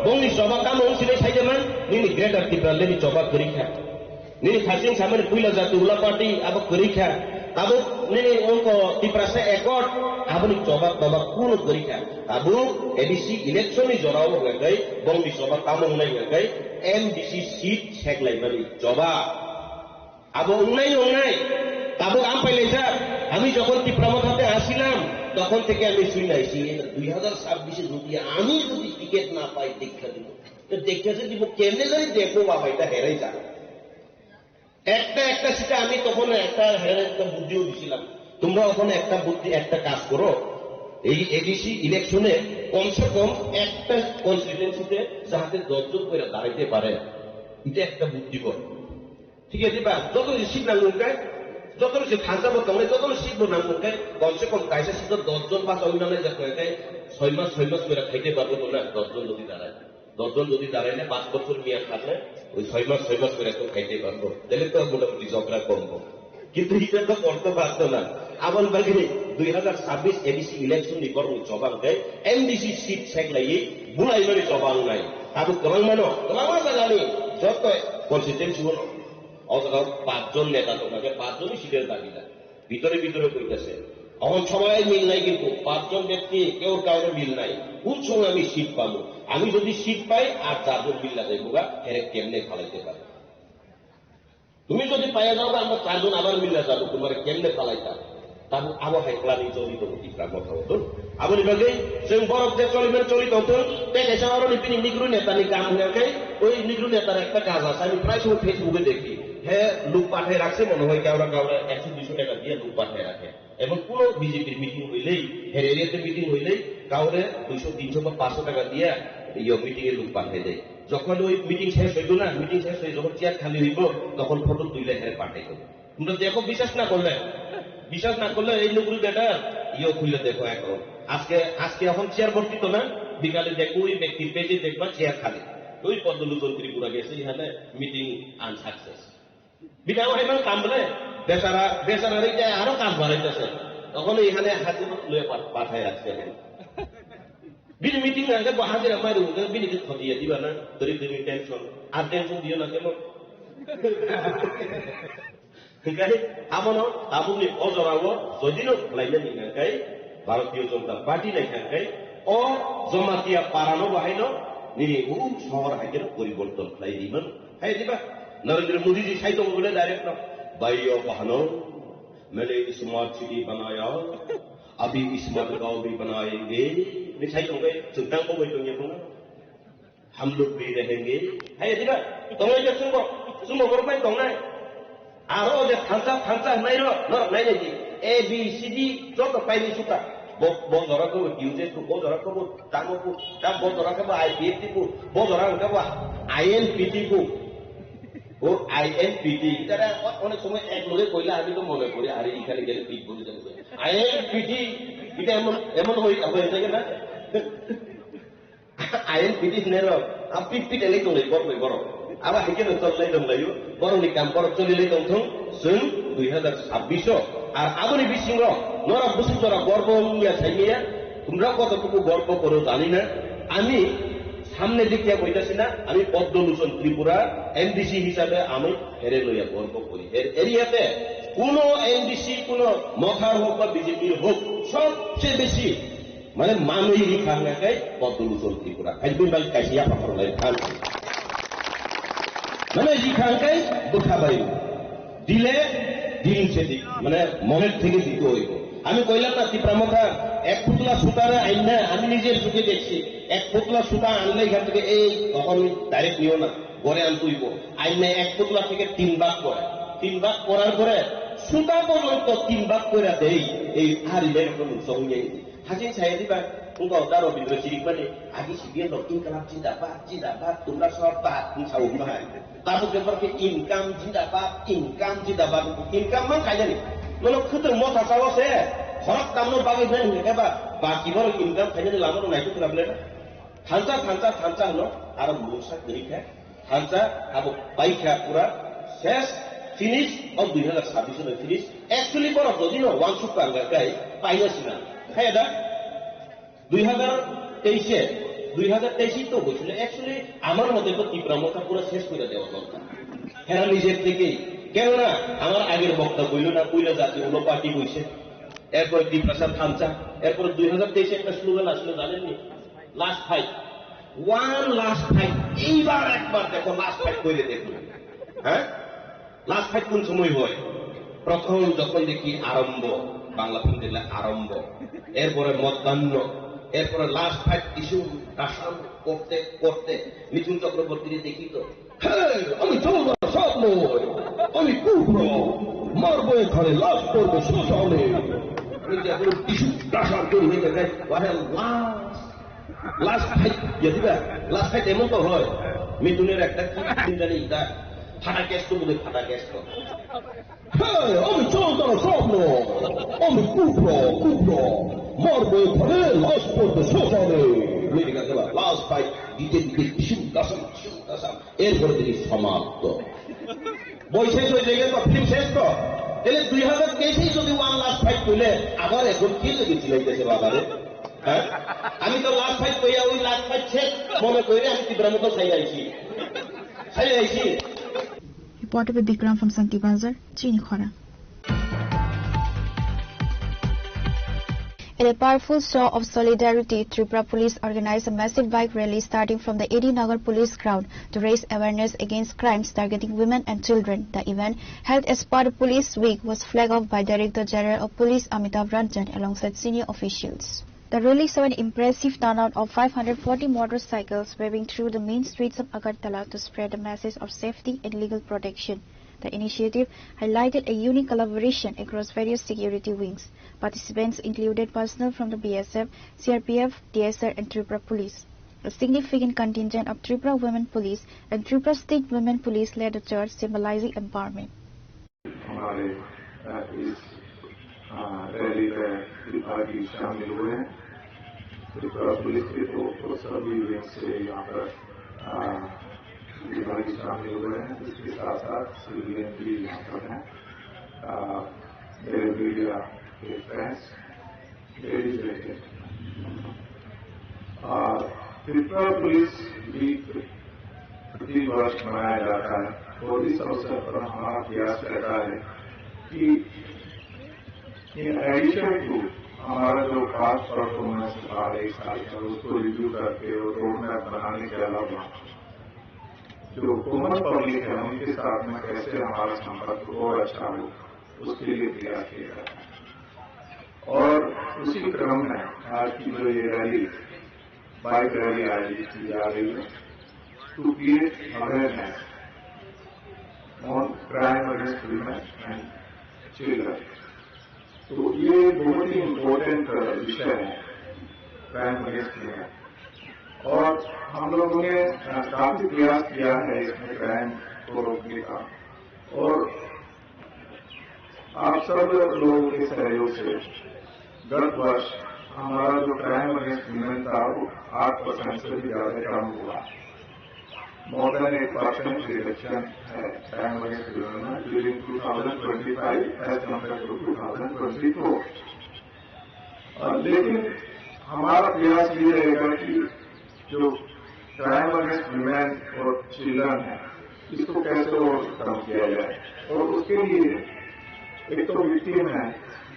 bongni coba kamu sile sajaman nini greater Tripura ni coba kerikha nini khasing samane puila jatula party abak kerikha tabuk nini onko Tripura se ekor abani coba baba kuno kerikha tabuk edisi election ni jorao gagai bongni coba kamu nai gagai MDC seat check lai bali coba abo unai tabuk ampai leja আমি যখন ত্রিপুরা মধ্যে আসিলাম তখন থেকে আমি শুনে আইছি 2026 যদি আমি যদি টিকিট না পাই দেখা দিব তো দেখাতে দিব কেমনে জানি দেখো বাবা এটা হেরাই যা একটা সেটা আমি তখন একটা হেরাই একটা বুদ্ধিও দিছিলাম তোমরা ওখানে একটা বুদ্ধি একটা কাজ করো এই এডিসি ইলেকশনে কমসে কম একটা কনস্টিটিউয়েন্সিতে যাতে 10 জন করে দাঁড়াইতে পারে এটা একটা বুদ্ধি করো ঠিক আছে বা যত রিসিভ না লোকায় যত সে খাঁচা বলতে যত শিখবো না মুখে কমসে কম কাইসা শিখতো 10 জন বা অন্যান্য যা কয়েছে 6 মাস করে খাইতে পারবো না 10 জন যদি দাঁড়ায় 10 জন যদি দাঁড়ায় না 5 বছর মেয়াদ থাকলে ওই 6 মাস করে তো খাইতে পারবো তাহলে তো মোটামুটি ঝগড়া কমবো কিন্তু এটা তো করতে পারতো না আবার বাকি 2026 এডিসি ইলেকশন নি করো জবাব দেয় এমডিসি সিট সেগলাই বুলাই করে জবাব নাই তাবো গমাং মানো জানি যত কনসিস্টেন্সি হলো অথবা 5 জন নেতা তোমাকে 5 জনই সিটের দাবিদার ভিতরে কইতেছে এখন সবাই মিল নাই কিন্তু 5 জন ব্যক্তি কেউ কাউরে মিল নাই কোন সময় আমি সিট পাবো আমি যদি সিট পাই আর 4 জন মিল না যাইবোগা এর কেমনে ফালাইতে পারে তুমি যদি পাইয়া যাও আমরা 4 জন আবার মিল না যাবো তোমার কেমনে ফালাইতা তারপর আবার হেকলানি চলিত ত্রিপুরার কথা হতো আবার বাকি সেই বরফ যে চলিত হতো পেটে যাওয়ারও নিপিনি নিগ্রু নেতানি কাম হয়ে ওই নিগ্রু নেতার একটা কাজ আছে আমি প্রায় সময় ফেসবুকে দেখি হ্যাঁ লোক পাঠায় রাখছে মনে হয় কাউরা 100-200 টাকা দিয়ে লোক পাঠায় রাখে এবং পুরো বিজেপির মিটিং হইলেই হের এরিয়াতে মিটিং হইলেই কাউরে 200-300 বা 500 টাকা দিয়ে মিটিং এ লোক পাঠিয়ে দেয় যখন ওই মিটিং শেষ হইতো না মিটিং শেষ হয়ে যখন চেয়ার খালি হইব তখন ফটো তুলে হেরে পাঠাই দেবো তোমরা দেখো বিশ্বাস না করলে এই লোকগুলো বেটা খুললে দেখো এখন আজকে এখন চেয়ার ভর্তিত না বিকালে দেখো ওই ব্যক্তির পেজে দেখবা চেয়ার খালি ওই পদ্মলোচন ত্রিপুরা গেছে এখানে মিটিং আনসাকসেস বিধাও এবার কামলে বেচারা আরো কাজ বাড়াইতেছে তখন এখানে হাতে লয়ে পাঠায় রাখছে বিনি মিটিং আগে হাজিরা মারি বিনি খতিয়ে দিবা না তরি তুমি টেনশন আর টেনশন দিও না কেন আপনি অজরাব যদিও লাইনে নিখাই ভারতীয় জনতা পার্টি নাইখাই ও জমাতিয়া পারানো বাহাইনো নিয়ে শহর হাইকের পরিবর্তন লাই দিবেন হাই দিবা नरेंद्र मोदी जी साइड बोले डायरेक्ट भाइयों बहनों मैंने स्मार्ट सिटी बनाया अभी स्मार्ट गांव भी बनाएंगे साइड हो गए चिंता को वही तो हम लोग भी रहेंगे है दिबा तुम्हें सुनो बरपाई तो ना आरो जे थांसा नहीं रो नहीं जी ए बी सी डी जो तो पाइली सुता बो जरा को यूजे को बो जरा को तांगो को ता बो जरा को आईपीएफटी को बो जरा को आईएनपीटी को ও আইএনপিটি এটা অনেক সময় এক লোকে কইলা আমি তো মনে করি আরে এখানে গেলে ঠিক বলে যাবো আইএনপিটি এটা এমন হয়ে থাকে না আইএনপিটি নেরো আপনি পিটেলে তো বড় আবার এখানে চললাই দমলাই বড় নি কাম বড় চলিলে দমথং जों 2026 আর আবনি বিসিংহ নরা বসুতরা গর্ব নিয়া চাইয়া তোমরা কতটুকু গর্ব করো জানি না আমি সামনে দিকে কইতাছি না আমি পদ্মলোচন ত্রিপুরা এমডিসি হিসাবে আমি হেরে লইয়া গর্ব করি এর এরিয়াতে কোন এমডিসি কোন মথার হোক বা বিজেপির হোক সবচেয়ে বেশি মানে মানুষ খাঙ্গাকে পদ্মলোচন ত্রিপুরা একদিন বাই কাইয়া পাথর লাই খান মানে খাঙ্গাই বোখাবাই দিলে দিন সেটি মানে মনের থেকে দিতে হইব আমি কইলাম না ত্রিপুরা মথা এক পুতলা সুতারে আইন না আমি নিজের চোখে দেখছি এক পুতলা সুতা আনলে এখান থেকে এই তখন ডাইরেক্ট নিও না ঘরে আনতেইব আইন না এক পুতলা থেকে 3 ভাগ করে 3 ভাগ করার পরে সুতা পর্যন্ত 3 ভাগ করে দেই এই হারিলে কোন সঙ্গে হাসিন ছাই দিবা উঙ্গা দারো বিদ্র চিরিক মানে আগে সিবিয়ে লকিং কালাপ জিন্দাবাদ তোমরা সব বাদ সাউ ভাই তারপর ব্যাপারকে ইনকাম জিন্দাবাদ ইনকাম মান খাই জানি মানে ক্ষেত্রে মথা চাওয়াছে হরক কামনো বাকি নাই হেবা বাকি বড় ইনকাম খাইলে লামনো নাইতো ক্লাবলে থানচা হলো আর মুসা করিখা থানচা আবো পাইখা পুরা শেষ ফিনিশ অফ 2026 এর ফিনিশ অ্যাকচুয়ালি বড় যদি না ওয়ান সুপার গাই পাইনাছি না খাইদা 2023 তো বলছিল অ্যাকচুয়ালি আমার মতে তো তীব্রামতা পুরো শেষ করে দেওয়া দরকার এরা নিজের থেকেই কেননা আমার আগের বক্তা বলল না কইলা জাতীয় হলো পার্টি বইছে এরপর দীপ্রসাদ খানচা এরপর 2023 একটা স্লোগান আসলে জানেননি last fight one last fight এইবার একবার দেখো লাস্ট ফাইট করে দেখো হ্যাঁ লাস্ট ফাইট কোন সময় হয় প্রথম যখন দেখি আরম্ভ বাংলা ফিল্মে আরম্ভ এরপরে মধ্যাহ্ন এরপরে লাস্ট ফাইট ইস্যু রাসায়ন করতে করতে মিথুন চক্রবর্তী দেখি তো আমি চলবো সব নয় আমি কুপ্র মারবো এখানে লাশ করবো শোষণে ইস্যু রাসায়ন তৈরি হয়ে যায় লাস্ট ফাইট দিবা লাস্ট ফাইট এমন তো হয় মিথুনের একটা কি জানি ফাটা কেষ্ট বলে ফাটা কেষ্ট আমি চলতো স্বপ্ন আমি কুপ্র মারবো এখানে লাশ করবো শোষণে লাস্ট ফাইট দিতে দিতে এরপরে তিনি সমাপ্ত বই শেষ হয়ে যায় বা ফিল্ম শেষ তো তাহলে 2023 যদি ওয়ান লাস্ট ফাইট করলে আবার এখন কি লেগেছিল এই দেশে বাবারে হ্যাঁ আমি তো লাস্ট ফাইট কইয়া ওই লাস্ট ফাইট শেষ মনে করি আমি তীব্রামত চাই আইছি Reported by Bikram from Santi Bazar, Chini Khora. In a powerful show of solidarity, Tripura Police organized a massive bike rally starting from the AD Nagar Police ground to raise awareness against crimes targeting women and children. The event, held as part of Police Week, was flagged off by Director General of Police Amitabh Ranjan alongside senior officials. The rally saw an impressive turnout of 540 motorcycles waving through the main streets of Agartala to spread the message of safety and legal protection. The initiative highlighted a unique collaboration across various security wings. Participants included personnel from the BSF, CRPF, DSR and Tripura Police. A significant contingent of Tripura Women Police and Tripura State Women Police led a charge symbolizing empowerment. Rally में विभागीय शामिल हुए हैं Tripura police के तो सभी wing से यहाँ पर विभागीय शामिल हुए हैं इसके साथ साथ सिविलियन भी यहाँ पर हैं मेरे मीडिया के friends ladies and Tripura police week प्रति वर्ष मनाया जाता है और इस अवसर पर हमारा प्रयास रहता है कि In addition to हमारा जो पास परफॉर्मेंस रहा है इस साल का उसको रिव्यू करके और रोड मैप बनाने के अलावा जो कॉमन पब्लिक है उनके साथ में कैसे हमारा संपर्क और अच्छा हो उसके लिए प्रयास किया जाता है और उसी क्रम में आज की जो ये रैली बाइक रैली आयोजित की जा रही है to create awareness on crime against women and children तो ये बहुत ही इम्पोर्टेंट विषय है क्राइम अगेंस्ट वुमेन और हम लोगों ने काफी प्रयास किया है इसमें क्राइम को रोकने का और आप सब लोगों के सहयोग से गत वर्ष हमारा जो क्राइम अगेंस्ट वुमेन था वो 8% से भी ज्यादा कम हुआ more than 8% reduction है crime against women during 2025 as compared to 2024. लेकिन हमारा प्रयास ये रहेगा कि जो क्राइम अगेंस्ट वुमेन और चिल्ड्रन है इसको कैसे और कम किया जाए और उसके लिए एक तो विक्टिम है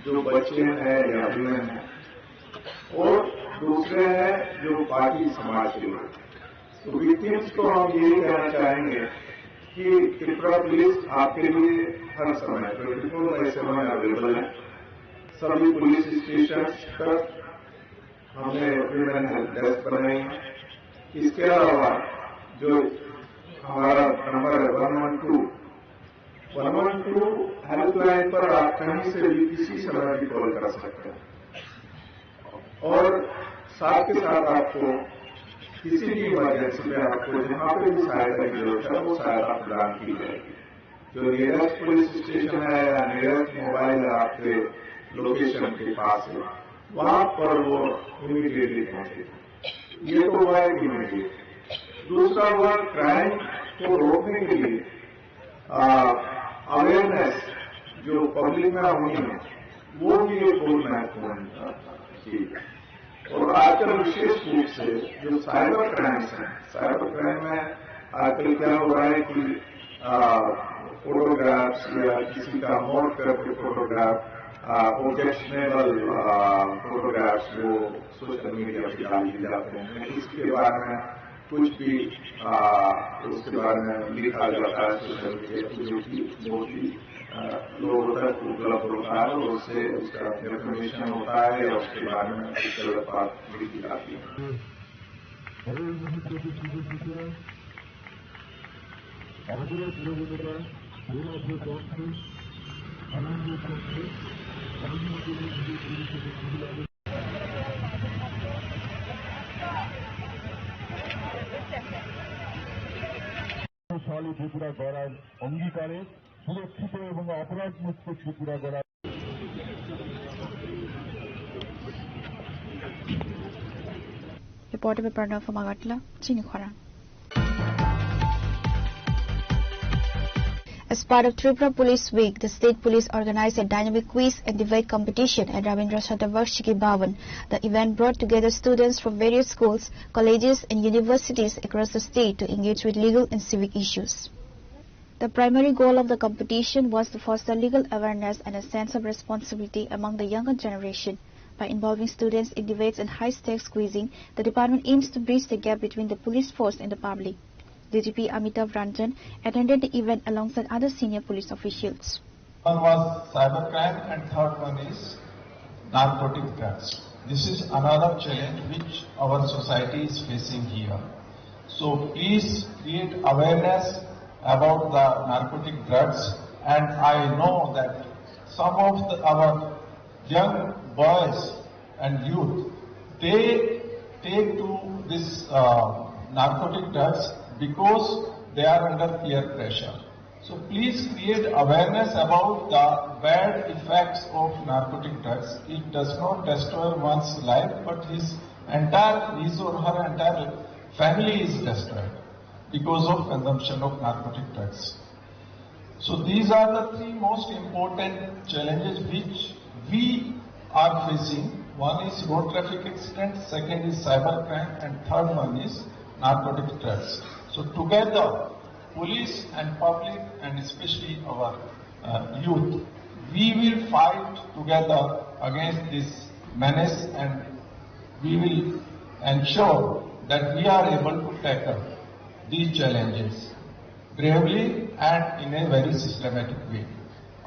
जो बच्चे हैं या वुमेन है और दूसरे हैं जो बाकी समाज के लोग तो विक्टिम्स को हम यही कहना चाहेंगे कि त्रिपुरा पुलिस आपके लिए हर समय 24/7 अवेलेबल है सभी पुलिस स्टेशन पर हमने वुमेन हेल्प डेस्क बनाई है इसके अलावा जो हमारा नंबर है 112 हेल्पलाइन पर आप कहीं से भी किसी समय भी कॉल कर सकते हैं और साथ के साथ आपको किसी भी इमरजेंसी में आपको जहां पे भी सहायता की जरूरत है वो सहायता प्रदान की जाएगी जो नियरेस्ट पुलिस स्टेशन है या नियरेस्ट मोबाइल है आपके लोकेशन के पास है वहां पर वो इमीडिएटली पहुंचेगा ये तो हुआ है इमीडिएट दूसरा हुआ क्राइम को रोकने के लिए अवेयरनेस जो पब्लिक में होनी है वो भी एक बहुत महत्वपूर्ण चीज है और आजकल विशेष रूप से जो साइबर क्राइम्स हैं, साइबर क्राइम में आजकल क्या हो रहा है कि फोटोग्राफ्स या किसी का मौत करके फोटोग्राफ, ऑब्जेक्शनेबल फोटोग्राफ्स वो सोशल मीडिया पर डाल दिए जाते हैं। इसके बारे में कुछ भी उसके बारे में लिखा जाता है सोशल मीडिया पर, जो कि बहुत ही लोगों तक उपलब्ध होता है और उससे उसका इंफॉर्मेशन होता है या उसके बारे में गलत बात लिखी जाती है। ত্রিপুরা গড়ার অঙ্গীকারে সুরক্ষিত এবং অপরাধ মুক্ত ত্রিপুরা গড়ার Reported by Pranav from Agartala, Chinikhara. As part of Tripura Police Week, the State Police organized a dynamic quiz and debate competition at Ravindra Shatavarshiki Bhavan. The event brought together students from various schools, colleges and universities across the state to engage with legal and civic issues. The primary goal of the competition was to foster legal awareness and a sense of responsibility among the younger generation. By involving students in debates and high-stakes quizzing, the department aims to bridge the gap between the police force and the public. DGP Amitav Ranjan attended the event alongside other senior police officials. One was cybercrime and third one is narcotic drugs. This is another challenge which our society is facing here. So please create awareness about the narcotic drugs, and I know that some of our young boys and youth, they take to this narcotic drugs because they are under peer pressure. So please create awareness about the bad effects of narcotic drugs. It does not destroy one's life, but his or her entire family is destroyed because of consumption of narcotic drugs. So these are the three most important challenges which we are facing. One is road traffic accidents, second is cybercrime, and third one is narcotic drugs. So together, police and public, and especially our youth, we will fight together against this menace, and we will ensure that we are able to tackle these challenges bravely and in a very systematic way.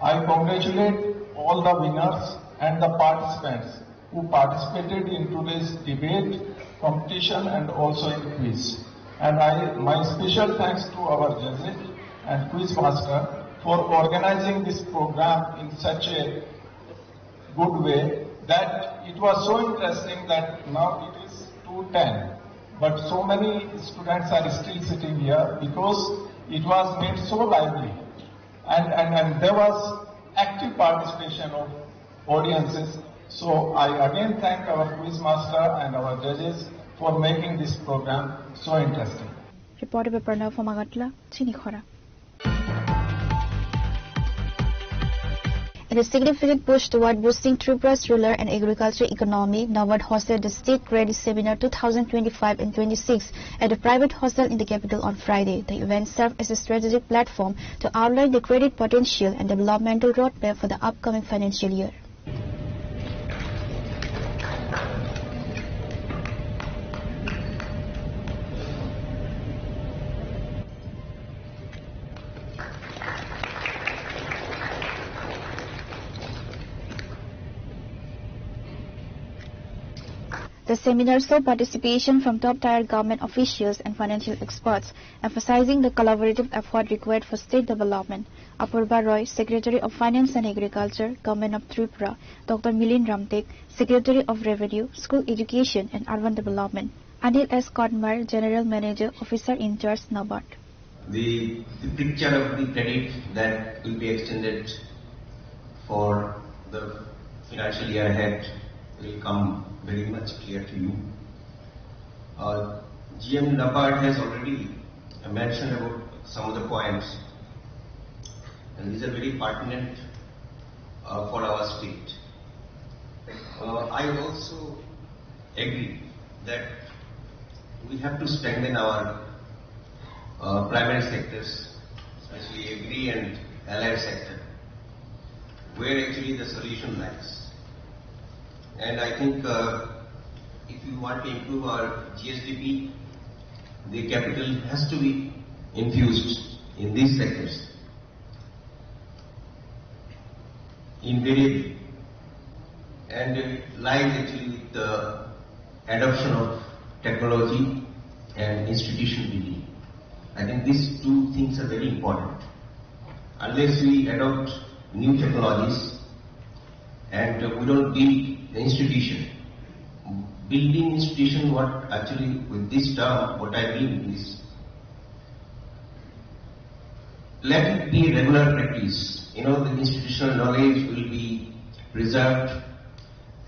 I congratulate all the winners and the participants who participated in today's debate, competition, and also in quiz. And my special thanks to our judges and quiz master for organizing this program in such a good way that it was so interesting that now it is 2:10, but so many students are still sitting here because it was made so lively, and there was active participation of audiences. So I again thank our quiz master and our judges for making this program so interesting. Reported by Pranav from Agartala, Chinikhara. In a significant push toward boosting Tripura's rural and agricultural economy, NABARD hosted the State Credit Seminar 2025 and 26 at a private hostel in the capital on Friday. The event served as a strategic platform to outline the credit potential and developmental roadmap for the upcoming financial year. The seminar saw participation from top-tier government officials and financial experts, emphasizing the collaborative effort required for state development. Apurva Roy, Secretary of Finance and Agriculture, Government of Tripura, Dr. Milind Ramtek, Secretary of Revenue, School Education and Urban Development, Anil S. Kodmar, General Manager, Officer in Charge, NABARD. The picture of the credit that will be extended for the financial year ahead will come very much clear to you. GM NABARD has already mentioned about some of the points, and these are very pertinent for our state. I also agree that we have to strengthen our primary sectors, especially agri and allied sector, where actually the solution lies. And I think if you want to improve our GSDP, the capital has to be infused in these sectors invariably, and it lies actually with the adoption of technology and institution building. I think these two things are very important. Unless we adopt new technologies and we don't build the institution, building institution, what actually with this term, what I mean is, let it be a regular practice. The institutional knowledge will be preserved,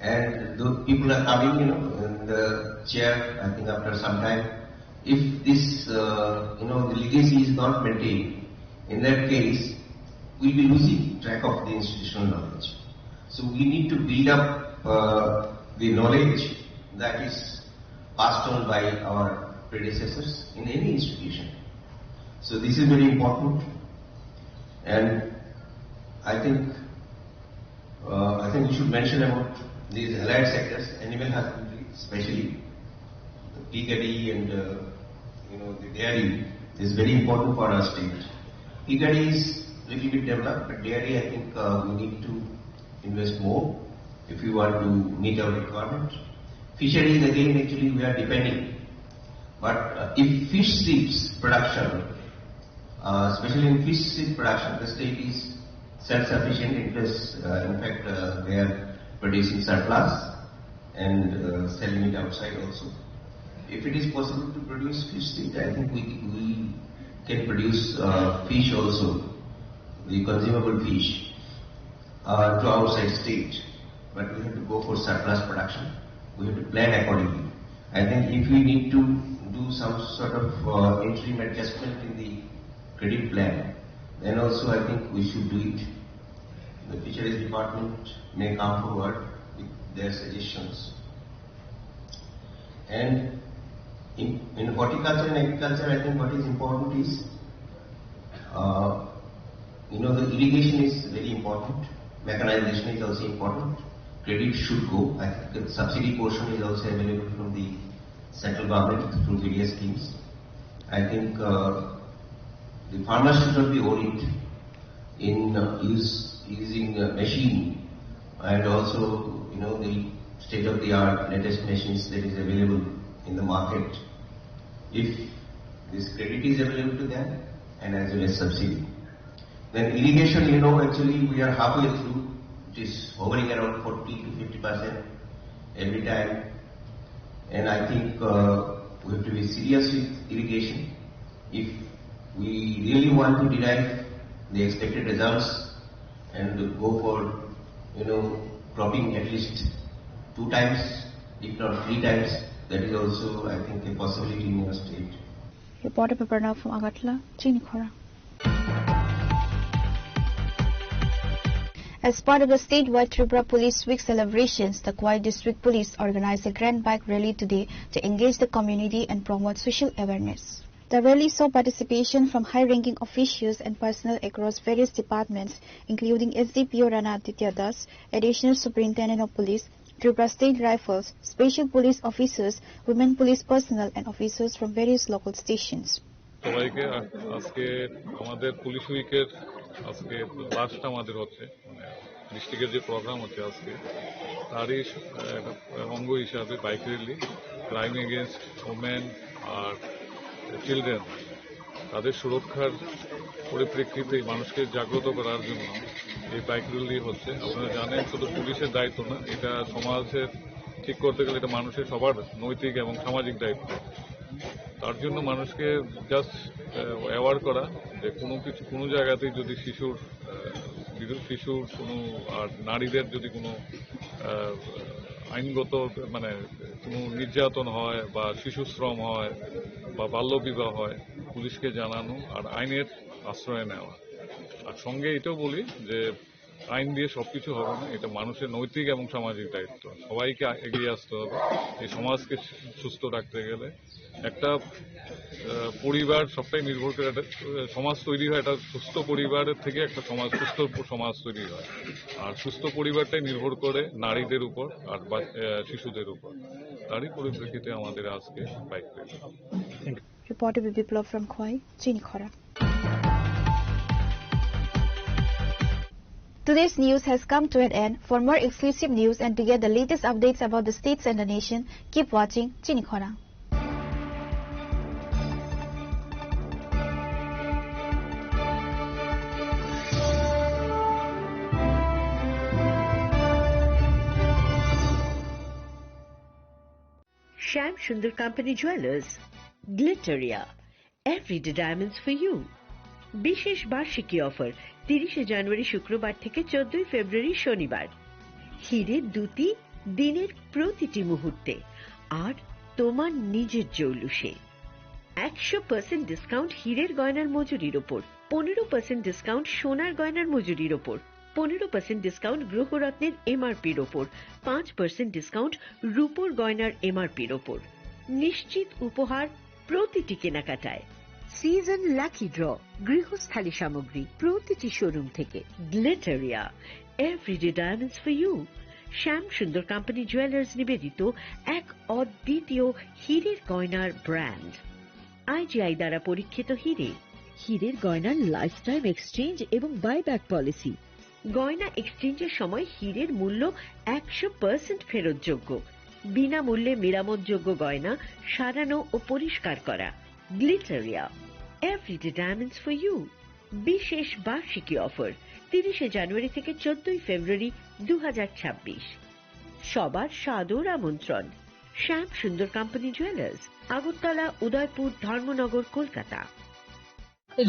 and the people are coming, in the chair, I think after some time. If this, the legacy is not maintained, in that case, we'll be losing track of the institutional knowledge. So we need to build up the knowledge that is passed on by our predecessors in any institution. So this is very important, and I think we should mention about these allied sectors, animal husbandry, especially the piggery and the dairy is very important for our state. Piggery is a little bit developed, but dairy, I think we need to invest more if we want to meet our requirement. Fisheries, again, actually we are depending. But if fish seeds production, especially in fish seed production, the state is self-sufficient. In fact, they are producing surplus and selling it outside also. If it is possible to produce fish seed, I think we can produce fish also, the consumable fish, to outside state. But we have to go for surplus production. We have to plan accordingly. I think if we need to do some sort of interim adjustment in the credit plan, then also I think we should do it. The Fisheries Department may come forward with their suggestions. And in horticulture and agriculture, I think what is important is, the irrigation is very important. Mechanization is also important. Credit should go. I think the subsidy portion is also available from the central government through various schemes. I think the farmers should not be worried in using a machine, and also the state-of-the-art latest machines that is available in the market. If this credit is available to them and as well as subsidy, then irrigation, actually we are halfway through. It is hovering around 40 to 50% every time, and I think we have to be serious with irrigation. If we really want to derive the expected results and go for cropping at least 2 times, if not 3 times, that is also, I think, a possibility in your state. Reporter Pranav from Agartala, Chinikhora. As part of the statewide Tripura Police Week celebrations, the Kwai District Police organized a grand bike rally today to engage the community and promote social awareness. The rally saw participation from high-ranking officials and personnel across various departments, including SDPO Rana Aditya Das, Additional Superintendent of Police, Tripura State Rifles, Special Police Officers, Women Police personnel and officers from various local stations. সবাইকে আজকে আমাদের police উইকের আজকে last আমাদের হচ্ছে ডিস্ট্রিক্টের যে programme হচ্ছে আজকে তারই অঙ্গ হিসাবে bike rally crime against women আর চিলড্রেন তাদের সুরক্ষার পরিপ্রেক্ষিতে মানুষকে জাগ্রত করার জন্য এই বাইক র্যালি হচ্ছে। আপনারা জানেন শুধু পুলিশের দায়িত্ব না, এটা সমাজের ঠিক করতে গেলে এটা মানুষের সবার নৈতিক এবং সামাজিক দায়িত্ব। তার জন্য মানুষকে জাস্ট অ্যাওয়ার করা যে কোনো জায়গাতেই যদি শিশুর কোনো আর নারীদের যদি কোনো আইনগত কোনো নির্যাতন হয় বা শিশু শ্রম হয় বা বাল্যবিবাহ হয়, পুলিশকে জানানো আর আইনের আশ্রয় নেওয়া। আর সঙ্গে এটাও বলি যে আইন দিয়ে সবকিছু হবে না, এটা মানুষের নৈতিক এবং সামাজিক দায়িত্ব। সবাইকে এগিয়ে আসতে হবে এই সমাজকে সুস্থ রাখতে গেলে। একটা পরিবার সবটাই নির্ভর করে একটা সমাজ তৈরি হয়, একটা সুস্থ পরিবারের থেকে একটা সমাজ সুস্থ সমাজ তৈরি হয়। আর সুস্থ পরিবারটাই নির্ভর করে নারীদের উপর আর শিশুদের উপর। তারই পরিপ্রেক্ষিতে আমাদের আজকে bike rally. Reporter Biplov from Khwai, Chinikhora. Today's news has come to an end. For more exclusive news and to get the latest updates about the states and the nation, keep watching Chinikhora. Shyam Sundar Company Jewelers, Glitteria, Everyday Diamonds for you. বিশেষ বার্ষিকী offer 30 জানুয়ারি শুক্রবার থেকে 14 ফেব্রুয়ারি শনিবার। হীরের দুটি দিনের প্রতিটি মুহূর্তে আর তোমার নিজের জৌলুসে। 100% ডিসকাউন্ট হীরের গয়নার মজুরির ওপর, 15% ডিসকাউন্ট সোনার গয়নার মজুরির ওপর, 15% ডিসকাউন্ট গ্রহরত্নের এমআরপির ওপর, 5% ডিসকাউন্ট রূপোর গয়নার এমআরপির ওপর। নিশ্চিত উপহার প্রতিটি কেনাকাটায়। সিজন লাকি ড্র, গৃহস্থালী সামগ্রী প্রতিটি শোরুম থেকে। Glitteria, everyday diamonds for you. Shyam Sundar company jewellers নিবেদিত এক অদ্বিতীয় হীরের গয়নার ব্র্যান্ড। আইজিআই দ্বারা পরীক্ষিত হীরে, হীরের গয়নার লাইফ টাইম এক্সচেঞ্জ এবং বাইব্যাক পলিসি। গয়না এক্সচেঞ্জের সময় হীরের মূল্য 100% ফেরতযোগ্য। বিনামূল্যে মেরামতযোগ্য গয়না সারানো ও পরিষ্কার করা। Glitteria, everyday diamonds for you. বিশেষ বার্ষিকী অফার 30 জানুয়ারি থেকে 14 ফেব্রুয়ারি 2026। সবার সাদর আমন্ত্রণ। Shyam Sundar company jewellers, Agartala, Udaipur, Dharmanagar, Kolkata.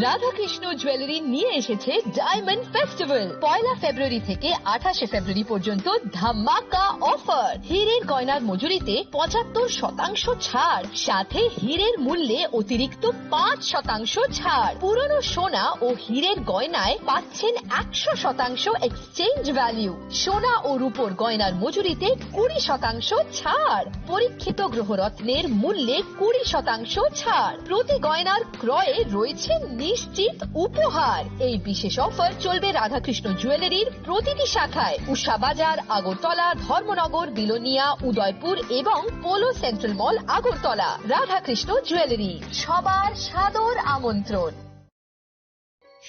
Radhakrishna jewellery নিয়ে এসেছে ডায়মন্ড ফেস্টিভ্যাল। 1 ফেব্রুয়ারি থেকে 28 ফেব্রুয়ারি পর্যন্ত ধামাকা অফার। হীরের গয়নার মজুরিতে 75% ছাড়, সাথে হীরের মূল্যে অতিরিক্ত 5% ছাড়। পুরনো সোনা ও হীরের গয়নায় পাচ্ছেন 100% এক্সচেঞ্জ ভ্যালু। সোনা ও রূপোর গয়নার মজুরিতে 20% ছাড়। পরীক্ষিত গ্রহরত্নের মূল্যে 20% ছাড়। প্রতি গয়নার ক্রয়ে রয়েছে নিশ্চিত উপহার। এই বিশেষ অফার চলবে রাধাকৃষ্ণ জুয়েলারির প্রতিটি শাখায়, উষা বাজার, আগরতলা, ধর্মনগর, বিলোনিয়া, উদয়পুর এবং polo central mall, Agartala. Radhakrishna jewellery, সবার সাদর আমন্ত্রণ।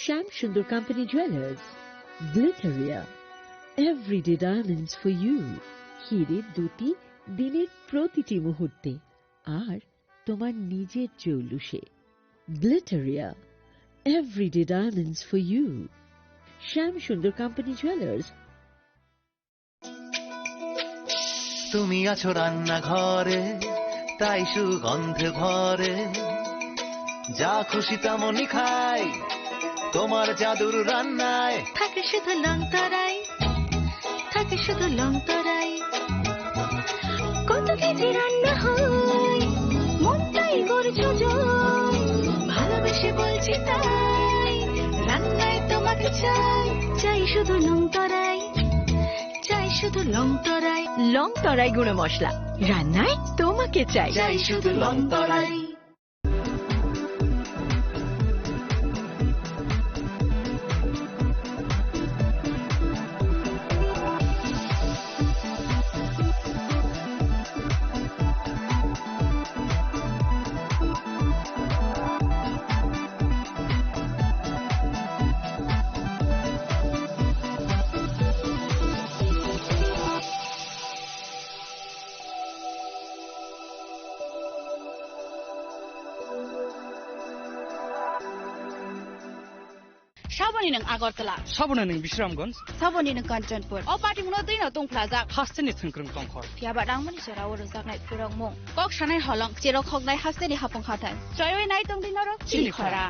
Shyam Sundar company jewellers, Glitteria, everyday diamonds for you. হীরের দুটি দিনের প্রতিটি মুহূর্তে আর তোমার নিজের জৌলুসে। Glitteria, everyday diamonds for you. Shyam Sundar Company Jewelers. তুমি আছো রান্না ঘরে, তাই সুগন্ধে ভরে, যা খুশি তেমনই খাই তোমার জাদুর রান্নায়। থাকে শুধু লংতরাই, থাকে শুধু লংতরাই, কত কেজি রান্না হয় মনটাই করছো জয়। ভালোবেসে বলছি তাই, রান্নায় তোমাকে চাই, চাই শুধু লংতরাই, চাই শুধু লংতরাই। লংতরাই গুঁড়ো মশলা, রান্নায় তোমাকে চাই, চাই শুধু লংতরাই। साबनी नों आगरतला, साबना नों बिश्रामगंज, साबनी नों कांचनपुर, अ पार्टी मुनो दैनो दं प्लाजा, हास्टेनि थंख्रं तंखर, फियाबा दांमनि सेराव रोजाकनाय फोरंमु, कक सानाय हलं, जेराव खगनाय हास्टेनि हापं हाथाय, जयवे नाय दं दिनरो चिनिखरा।